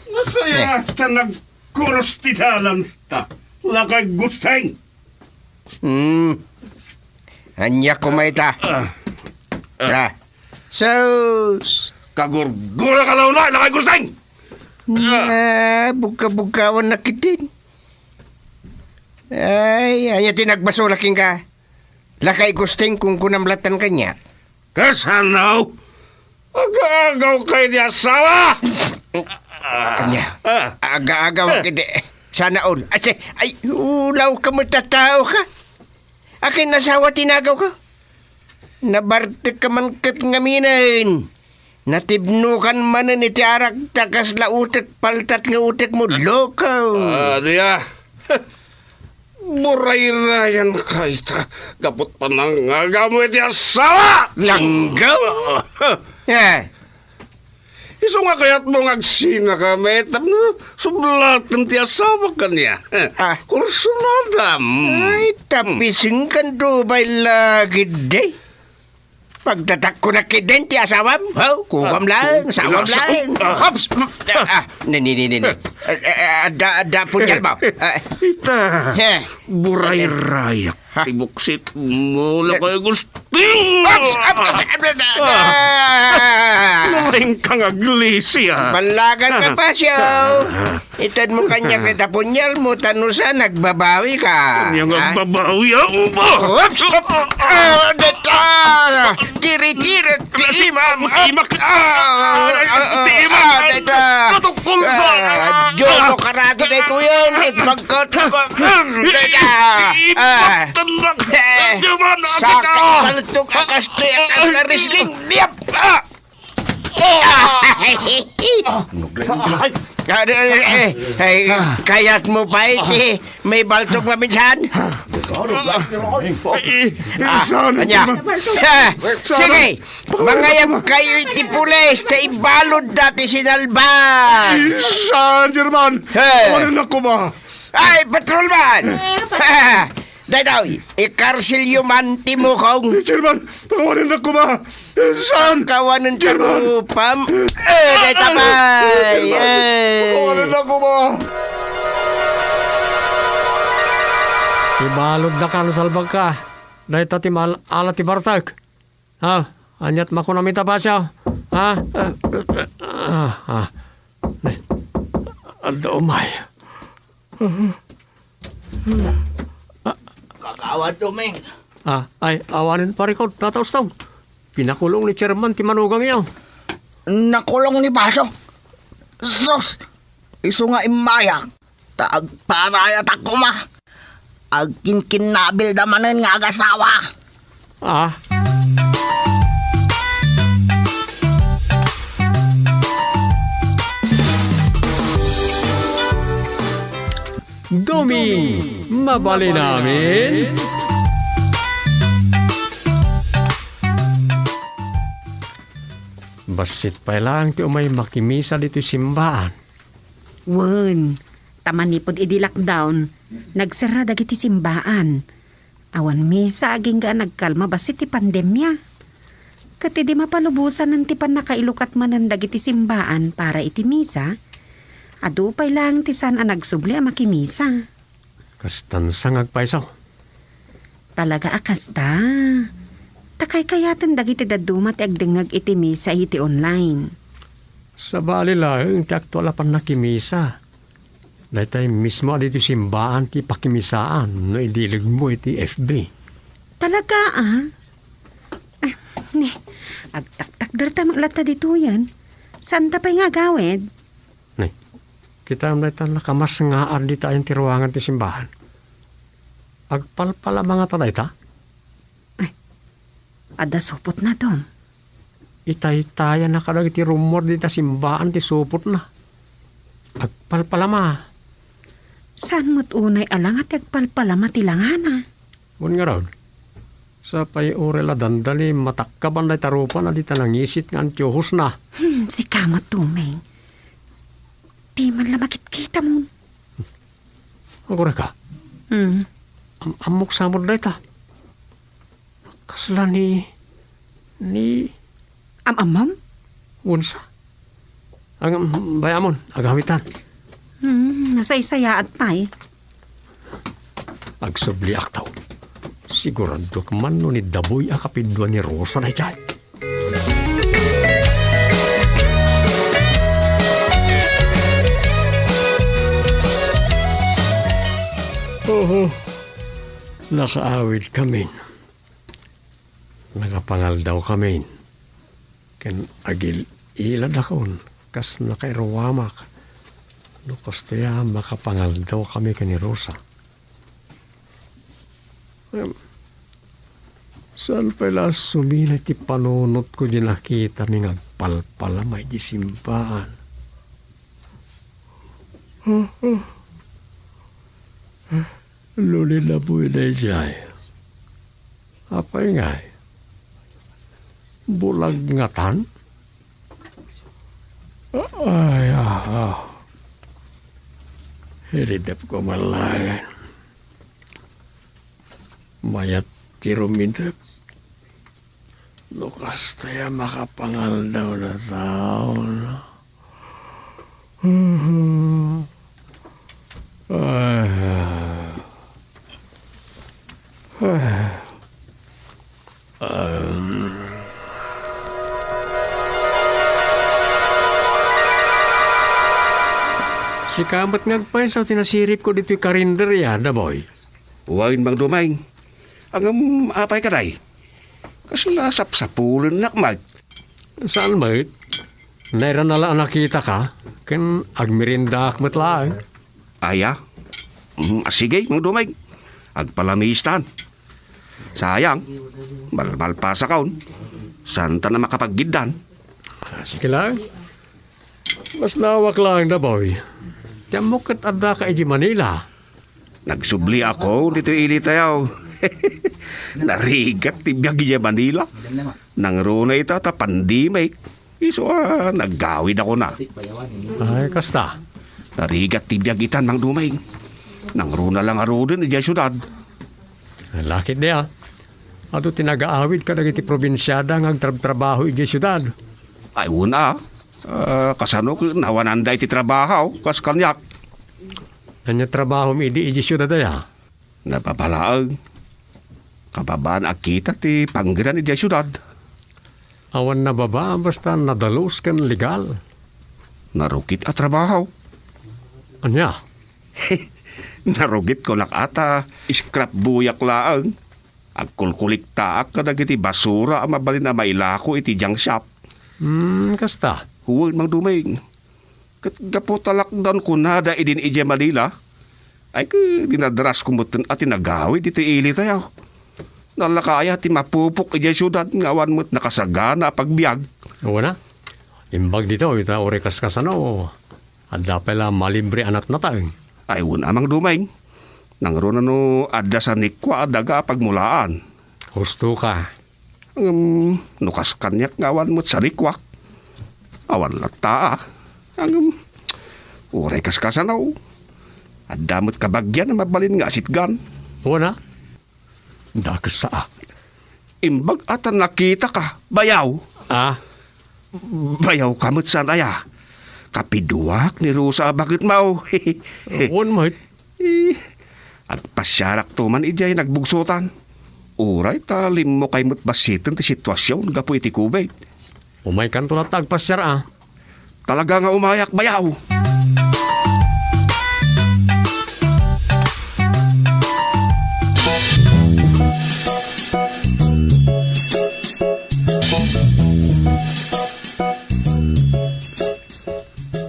Nasaya ta nagkuros ti dalan ta. Nakagustay. Anya kumaita. Sos. Kagurgura ka daw na. Nakagustay. Buka-bukawan na kitin. Ay, anya tinagbasulaking ka. Lakay gusting kung kunamlatan kanya. Kasanaw? Aga-agaw kayo di asawa! Anya, aga-agaw ka di. Sana all. Ay, ulaw ka mo tatao ka. Akin nasawa tinagaw ka. Nabartik ka man kat ngaminan. Natibnukan man ni tiarak takas la utek paltat nga utek mo. Lokaw. Diya. Muray-rayan ka ita. Kapot pa nang agamoy di asawa! Langgaw? Iso nga kaya't mong agsina ka, metap na sublatan ti asawa ka niya. Kursunadam. Ay, tapising kan do bay lagi day. Pagtatak ko na kiden ti asawam. Kuwam lang, sawam lang. Hops! Nini. Ada punyal mo. Ita, buray-rayak. Tibuksit mo lang kayo gusting. Nalaing kang aglisya. Malagan ka pa siya. Itad mo kanya kita punyal mo, tanusa, nagbabawi ka. Kanya nagbabawi ako ba? Hops! Tiri-tiri, tiimam. Imak! Tiimam! Katukul sa! Jono karado na ito yun. Magkat. Ipatandak! Sakit baltok akas to akas na risling. Diap! Kayat mo pa iti. May baltok na minsan. Sige, mangayam kayo iti pulis na ibalod dati sinalban. Saan, German? Wala na ko ba? Ay, patrolman! Daytoy, ikarsilyo man timukong. Chairman, pakawanin na ko ba? Saan? Kawanan tarupam. Daytapay. Pakawanin na ko ba? Ibalod na ka no salbag ka. Dahil ti ala ti Bartak. Ha? Anyat makunamita pa siya. Ha? Ando umay. Kagawad Doming. Ay, awanin pa rin ko. Tataos tao. Pinakulong ni Chairman ti Manugang iyaw. Nakulong ni Baso. Sos, iso nga imayak. Tagparayat ako ma. Agkin-kinabil damanin nga agasawa. Doming, mabali namin. Basit pa lang ti umay makimisa dito simbaan. Wen, tamanipod idi lockdown. Nagsara dagiti simbaan. Awan misa aging ga nagkalma basit ti pandemya. Kati di mapalubusan ng ti panakailukat manan dagiti simbaan para iti misa. Adupay lang ti san a nagsubli a makimisa. Kastan sang agpaisaw. Talaga akasta. Takay kayatan dagiti daduma ti agdengag iti misa iti online. Sa bali lang, ti aktual pan nakimisa. Dahil tayo mismo dito simbaan ti pakimisaan no idilig mo iti FB. Talaga ne, agtaktak darta maglata dito yan. Saan ta pa'y nga gawid? Ne, kita na ito nakamas nga di tayong tiruangan ti simbahan. Agpalpala mga taday ta? Ada supot na dom. Itay-taya na kadag ti rumor di ta simbahan ti supot na. Agpalpala ma. Saan mo't unay alang at agpalpala matilangana? Bun nga raw. Sa pay orela dandali matakkaban na tarupan na di ta nangisit nga antyohos na. Si kamot tumeng. Di man lang makikita mo. Agora ka? Amok samod na ita. Kasla ni... Amam? Unsa? Ang bayamon, agawitan. Nasaysaya at pa'y. Agsubli aktaw. Sigurado ka man no ni Daboy akapidwa ni Rosa na ichay. Nakaawid kami. Nakapangal daw kami. Ken agil ilad akon. Kas nakairuwamak. Lukas tayo makapangal daw kami kani Rosa. Saan pala sumina ti panunot ko di nakita mi ngagpalpala may di simpaan. Luli na po na siya'y. Apay nga'y. Bulag ngatan? Ay, Hiridap ko malayan. Mayat tirumidap. Lukas tayo makapangal daw na taon. Si kamat ngagpay sa tinasirip ko dito'y karinder ya, Daboy. Huwagin bang dumaing. Ang apay ka day. Kasi nasapsapulan nakmag. Saan mait? Naira na lang nakita ka. Ken agmirinda akmat lang. Aya. Sige, mga dumaing. Agpalamistan. Sayang. Balbal pa sa kaon. Santa na makapaggidan. Sige lang. Mas nawak lang, Daboy. Tiamok kat adda ka iji Manila. Nagsubli ako dito ili tayo. Narigat tibiyag iji Manila. Nang runa ita ta pandimay. Iso naggawid ako na. Ay, kasta. Narigat tibiyag itan mang dumay. Nang runa lang aro din iji syudad. Lakit niya. Ato tinagaawid ka dagiti probinsyada nga agtrabaho iti syudad. Ay una, kasano ko nawananda iti trabaho, kas kanyak. Nanya trabaho mi iti syudad ya. Napapalaang, kababaan akita ti panggiran iti syudad. Awan na baba basta nadalos kan legal. Narukit at trabaho. Anya? Narugit ko nakata, scrap buyak laang. Agkulkulik taak ka dagiti basura ang mabalin na mailako iti junk shop. Kasta? Huwag mang duming. Katgapo talakdan ko nada idin ije Manila. Ay dinadaras kumutin at tinagawid iti ili tayo. Nalakaya ti mapupok ije syudad ngawan mo't nakasagana pagbiag. Oo na. Imbag dito, ita orekas kasano. Adda pala malibre anat na tayo. Ay wala mang duming. Nangro na no adda sa nikwa adaga pagmulaan. Husto ka. Nukas kanyak ngawan mo't sa nikwa. Awan lata. Uray kaskasanaw. Adda mo't kabagyan na mabalin nga asitgan. Oo na. Dakas saa. Imbag atan nakita ka, bayaw. Bayaw ka mo't sanaya. Kapiduak ni Rosa bakit mau. Oo naman. At pasyarak to man ijay nagbugsutan. Uray talim mo kay mo't basitin ti sitwasyon gapu iti kubay. Umay kanto na tagpasyar Talaga nga umayak bayaw.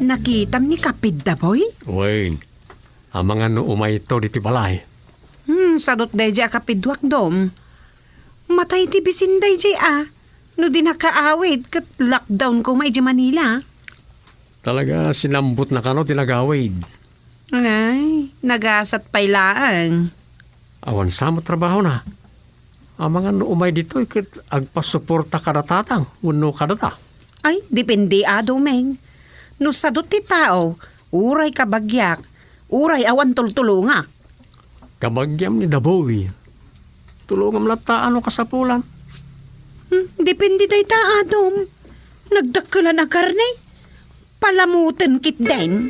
Nakitam ni Kapid da, boy? Wayne. Ang mga no umay ito diti balay. Sadot day di Kapidwak dom. Matay ti bisin day di No di nakaawid kat lockdown ko may di Manila. Talaga sinambot na kano tinagawid. Ay, nagasat pailaan. Awan sa mo trabaho na. Ang mga no umay dito ikit agpasuporta kadatatang. Uno kadata. Ay, depende Domeng. No sadot ti tao, uray kabagyak, uray awan tultulungak. Kabagyam ni Daboy. Tulungam lata ano kasapulan. Depende day ta, Adom. Nagdakkelan na karne. Palamutan kit den.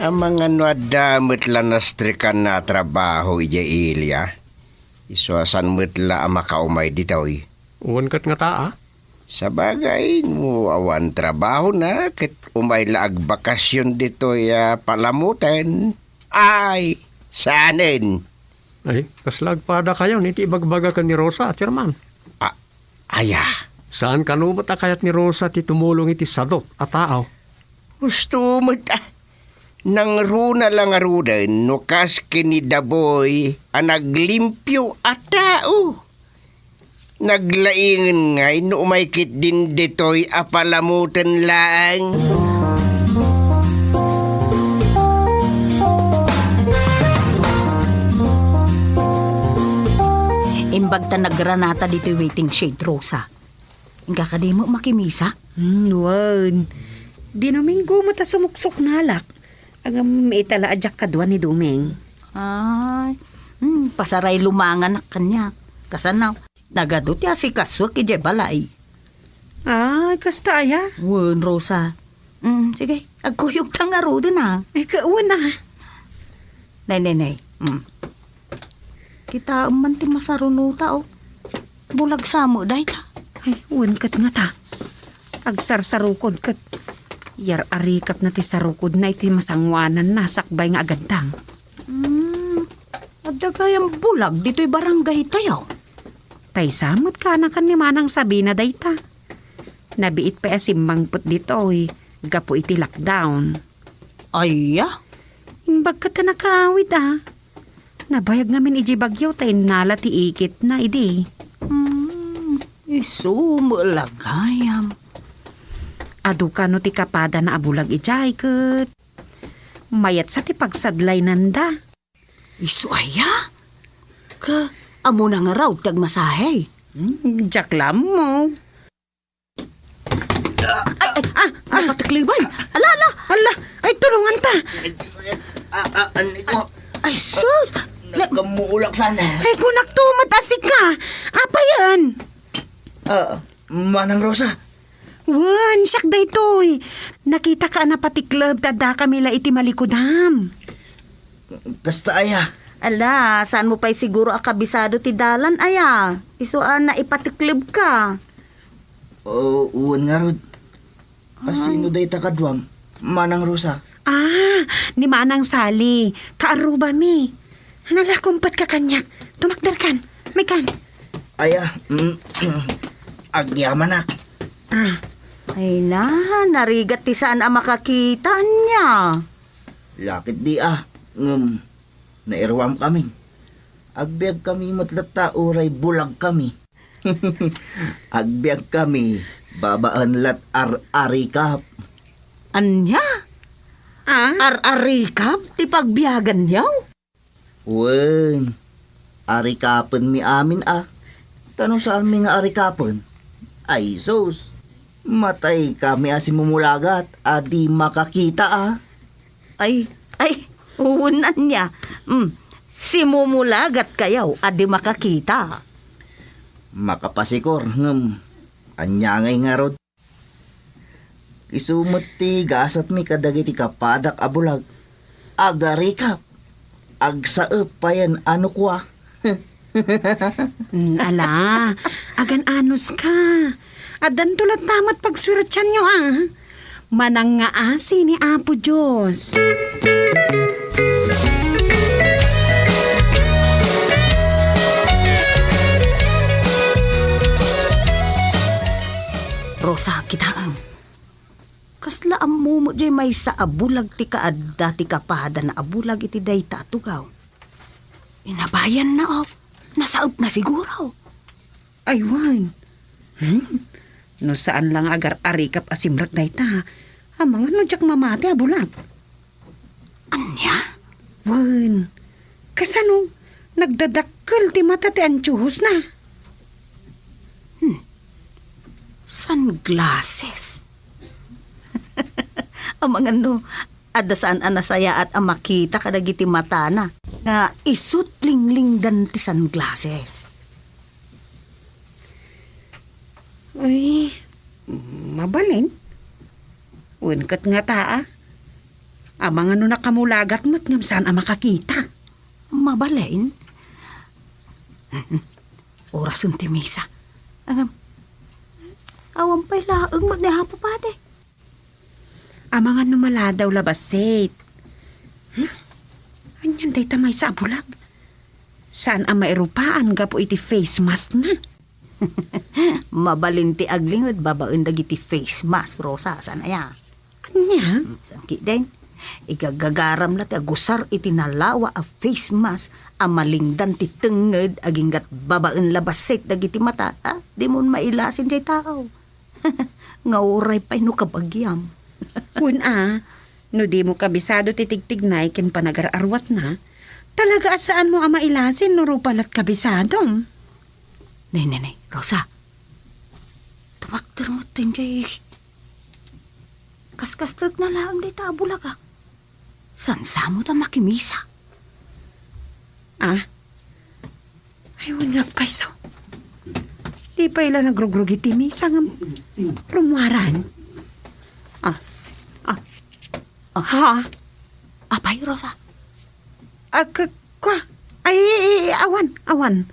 Ang mga nuadamot lang nastrikan na trabaho ija Ilya. Isuasan mo't la ang makaumay ditoy. Uwan kat nga taa. Sa bagay mo awan trabaho na kat umay laag bakasyon ditoy palamutan. Ay, saanin? Ay, kaslag pada kayo niti ibagbaga ka ni Rosa, Chairman. Aya. Saan kanumot kayat ni Rosa ti tumulong iti sadot at tao? Gusto mo nang runa lang arudan, no kas kini Daboy, naglimpyo at tao. Naglaingan ngay, no umaykit din ditoy apalamutan lang. Imbag ta naggranata dito'y waiting shade, Rosa. Ingka ka di mo makimisa? Wan. Di namin gumata sumuksok nalak. Ang itala adyak kadwa ni Dumeng. Ay, pasaray lumangan na kanya. Kasanaw, nagadot ya si kaswak ije balay. Ay, kasta aya. Wan, Rosa. Sige, agkuyog tang aro doon Ay, kauwan na. Nay. Kita man ti masarunuta bulag samo day ta. Ay, uwan kat nga ta. Agsarsarukod kat. Yar arikap na ti sarukod na iti masangwanan na sakbay nga agantang. Adagayang bulag dito'y barangay tayo. Tay samot ka na kan ni manang sabi na dayta. Nabiit pa simbang put dito gapo iti lockdown. Ay, Imbag ka ta nakaawid Nabayag namin iji bagyo tayo nala ti ikit na idi. Isumulagayam. Adu ka no ti kapada na abulag ijay ket. Mayat sa ti pagsadlay nanda. Isu aya? Ka, amo na nga raw tagmasahe. Jaklam mo. Napatiklibay. Ala. Hala, ay tulungan ta. Ay, sus. Nagkamuulak sana. Ay kunak tumat asik ka. Apa yan? Manang Rosa. Wan, siyak da itoy. Nakita ka na patiklab, tada kami la iti malikudam. Kasta aya. Ala, saan mo pa'y siguro akabisado ti dalan, aya? Isuan na ipatiklib ka. Uwan nga rod. Asino day takadwam? Manang Rosa. Ni Manang Sali. Kaaruba mi. Nalakumpat ka kanyak. Tumakdar kan. May kan. Aya, agyamanak. Ay na, narigat ti saan ang makakita niya. Lakit di nairwam kami. Agbiag kami matlata uray bulag kami. Agbiag kami, babaan lat ar-arikap. Anya? Ar-arikap? Ti pagbiyagan niyaw? Wen, arikapan mi amin Tanong saan mi nga arikapan? Ay sus, matay kami asin mumulagat, di makakita Ay, unan niya. Si mumulagat kayaw, adi makakita. Makapasikor, anyangay nga rod. Isumot ti gasat mi kadagiti kapadak abulag. Agarikap, agsaep payan ano kwa. Ala, agan anos ka. Adan tulad tamat pagsuratsan nyo Manang nga asi ni Apo Diyos. Rosa, kitaam. Kasla ang mumo jay may sa abulag ti kaadda ti kapada na abulag iti day tatugaw. Inabayan na nasaop na siguro. Aywan. No saan lang agar arikap asimrak na ita. Amang ano jak mamati abulag. Anya? Wan. Kasano? Nagdadakkel ti mata ti antyuhos na. Sunglasses. Amang ano, adasaan anasaya at amakita kadagiti mata na. Nga isut lingling dan ti sunglasses. Ay, mabalin. Unkat nga taa. Amang ano nakamulagat mo't ngam saan ang makakita. Mabalin? Oras yung timisa. Awang pa'y laang magnahapo pate. Amang ano maladaw labasit. Anyan day tamay sa abulag. Saan ang mairupaan gapo iti face mask na? Mabalinti aglingod babaen dagiti face mask, Rosa, sana ya. Anya? Sangki din. Igagagaram na ti agusar iti nalawa a face mask a malingdan ti tenged aginggat babaen labasit dagiti mata. Di mo mailasin jay tao. Ngauray pa'y no kabagyam. No di mo kabisado titigtignay ken panagar-arwat na, talaga asaan mo ang mailasin no rupalat kabisadom? Nay, Rosa. Tumakter mo tinjay. Kaskas-trek na lang di tabulaga. Sansa mo na makimisa? Ayun nga paiso. Di pa ila nagrugrugi ti misa ng rumwaran. Apay, Rosa? Awan.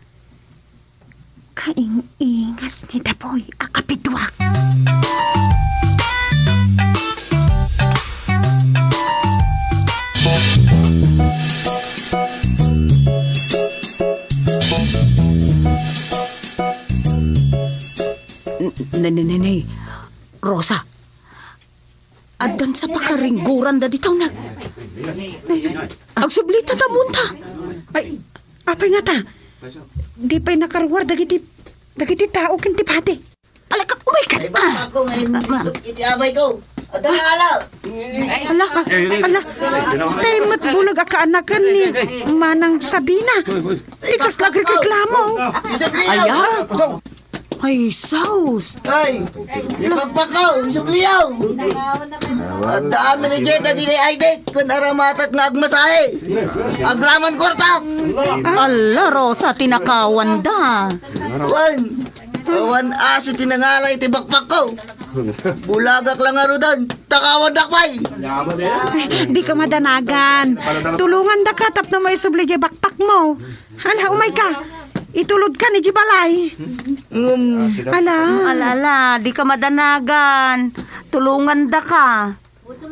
Kaing-ingas ni Dapoy, akapitwak. Nanay, Rosa. Adan sa pakaringguran da ditaw nag. Agsublita ta munta. Ay, apay nga ta. Di pa'y nakarwar dagiti tao ken ti pati. Alakat umikat. Ay ba ako ngayon iti abay ko? Ala, tayo bulag akaanakan ni Manang Sabina. Likas lagi reklamo. Aya? Ay, saus. Ay, ipagpakaw, isukliyaw. Ang dami ni Jet na dili-ID kung aramatak na agmasahe. Agraman kortak. Ala, Rosa, tinakawan da. Awan asi tinangalay tibakpak ko. Bulagak lang aro doon. Takawan dakpay. Di ka madanagan. Tulungan da ka tapno mo isubli di bakpak mo. Hala, umay ka. Itulod ka ni Jibalay. Alala, di ka madanagan. Tulungan da ka.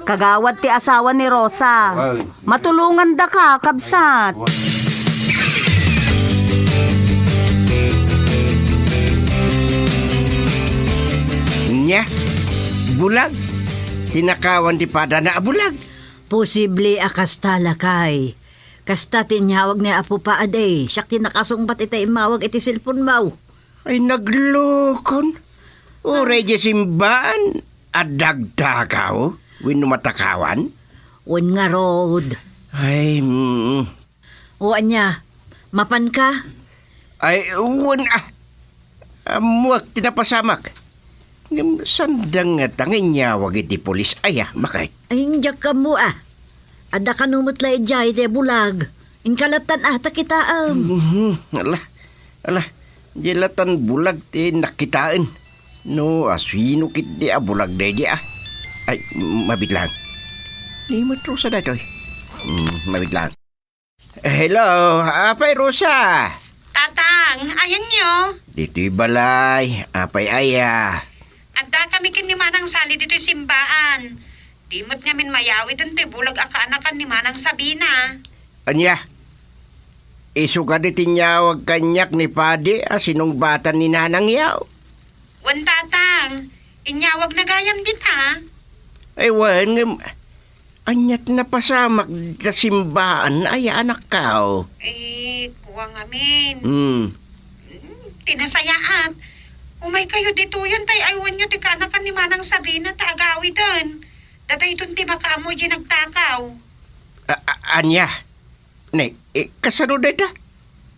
Kagawad ti asawa ni Rosa. Matulungan da ka, kabsat. Nya, bulag. Tinakawan ti pada na bulag. Posible akas talakay. Kasta tinyawag ni Apo pa aday. Siyak tinakasungbat itay imawag iti silpon mau. Ay naglokon. Uray di simbaan. Adagdagaw. Wino matakawan. Un nga road. Ay, Uwan niya, mapan ka? Ay, muwag tinapasamak. Sandang nga tangin nyawag iti polis. Ay, makait. Ay, njak ka mo Ada ka numutla ijay de bulag. Inkalatan ata kitaam. Ala, jilatan bulag ti nakitaan. No, aswino kit di bulag de di Ay, mabit lang. Di mo Rosa na toy. Mabit lang. Hello, apay Rosa. Tatang, ayan nyo. Dito'y balay, apay aya. Anda kami kin ni Manang Sali dito'y simbaan. Dimot ngamin mayawi dun te bulag akaanakan ni Manang Sabina. Anya, iso ka di tinyawag kanyak ni Padi sinungbatan ni Nanang Yaw. Wan tatang, inyawag na gayam din ha. Ay wan, anyat na pasamak sa simbaan ay anak kao. Kuha ngamin. Tinasayaat. Umay kayo dito yun tay aywan nyo ti kaanakan ni Manang Sabina ta agawi dun. Datay itong tibaka mo di nagtakaw. Anya, kasano na ita?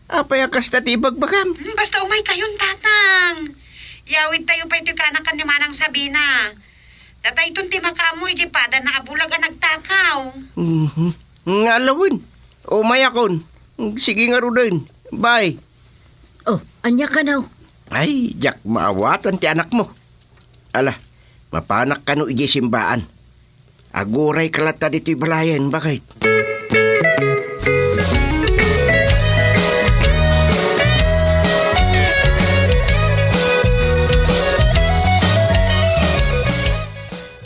Apay akas na tibagbagam? Basta umay kayon, tatang. Yawid tayo pa ito kanakan ni Manang Sabina. Datay itong tibaka mo di pada na abulag ang nagtakaw. Ngalawin. Umay akon. Sige nga rin. Bye. Oh, anya ka now. Ay, jak maawatan ti anak mo. Ala, mapanak ka no iji simbaan. Aguray kalata dito'y balayan, bakit?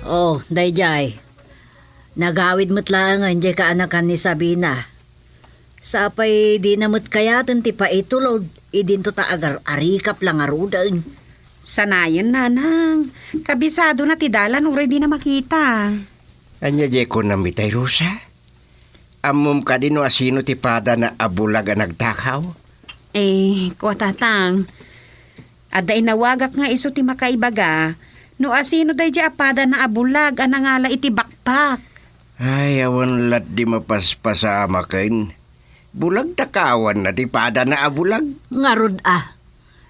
Oh, dayjay. Nagawid mo't lang ang ka anakan ni Sabina. Sapay di namot kaya ti pa itulod. Idin to ta agar arikap lang arudan. Sanayon, nanang. Kabisado na tidalan, uray di na makita. Anya di ko namitay, Rosa? Amom ka din o asino ti pada na abulag ang nagtakaw? Kuwa tatang. Ada inawagak nga iso ti makaibaga. No asino day di apada na abulag ang nangala iti bakpak. Ay, awan lat di mapaspasa amakin. Bulag takawan na ti pada na abulag. Ngarod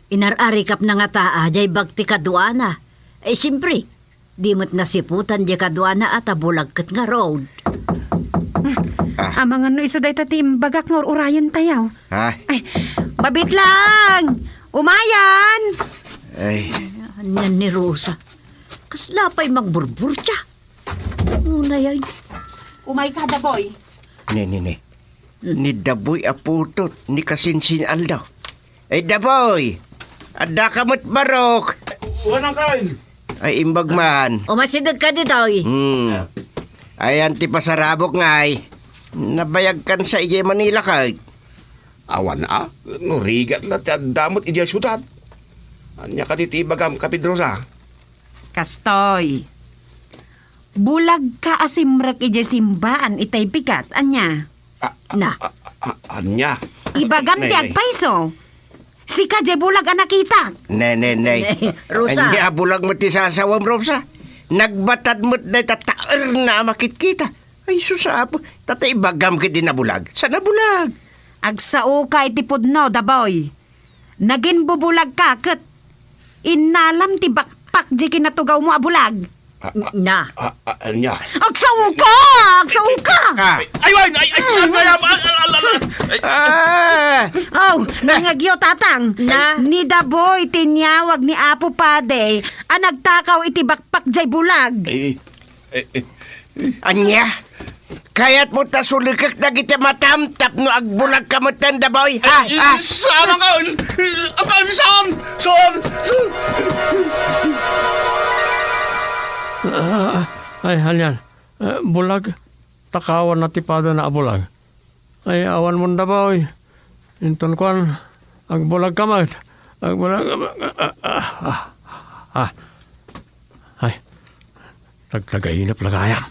inararikap na nga taa jay bagti kaduana. Siyempre, di mo't nasiputan jay kaduana at abulag kat nga road. Amang ano iso day tatim bagak nga urayan tayaw. Ha? Ay, babit lang! Umayan! Ay. Yan ni Rosa. Kaslapay magburbur siya. Una yan. Umay ka, Daboy. Ni Daboy aputot, ni kasinsin aldaw. Ay, Daboy! Ada kamot barok! Wanang kain! Ay, imbag man. Umasidag ka dito, Ay, anti pasarabok ngay. Nabayag kan sa Ije Manila kay. Awan nurigat na ti damot ija syudad. Anya ka diti bagam kapidrosa. Kastoy. Bulag ka asimrek ije simbaan itay pikat, anya. Anya? Ibagam ti agpaiso. Sika je bulag ang nakita. Nay. Rosa. Anya bulag mo ti sasawam, Rosa. Nagbatad mo't na tataer na makit kita. Ay susapo, tatay bagam kit din nabulag. Sa nabulag? Agsao ka itipod no, daboy. Naging bubulag ka, kat inalam ti bakpak di kinatugaw mo abulag. Na. Anya. Agsao ka! Agsao ka! Ay, saan kaya? Oh, nangagyo tatang. Ni daboy tinyawag ni Apo Pade ang nagtakaw iti bakpak jay bulag. Anya? Kaya't mo ta sulikak na kita matamtap no agbulag ka mo tanda boy. Saan ang kaon? Saan? Ay, halyan. Bulag. Takawan na tipada na bulag. Ay, awan mo na ba, oy. Inton kuan, agbulag ka mat. Agbulag ka mat. Ay, tagtagainap lagayam.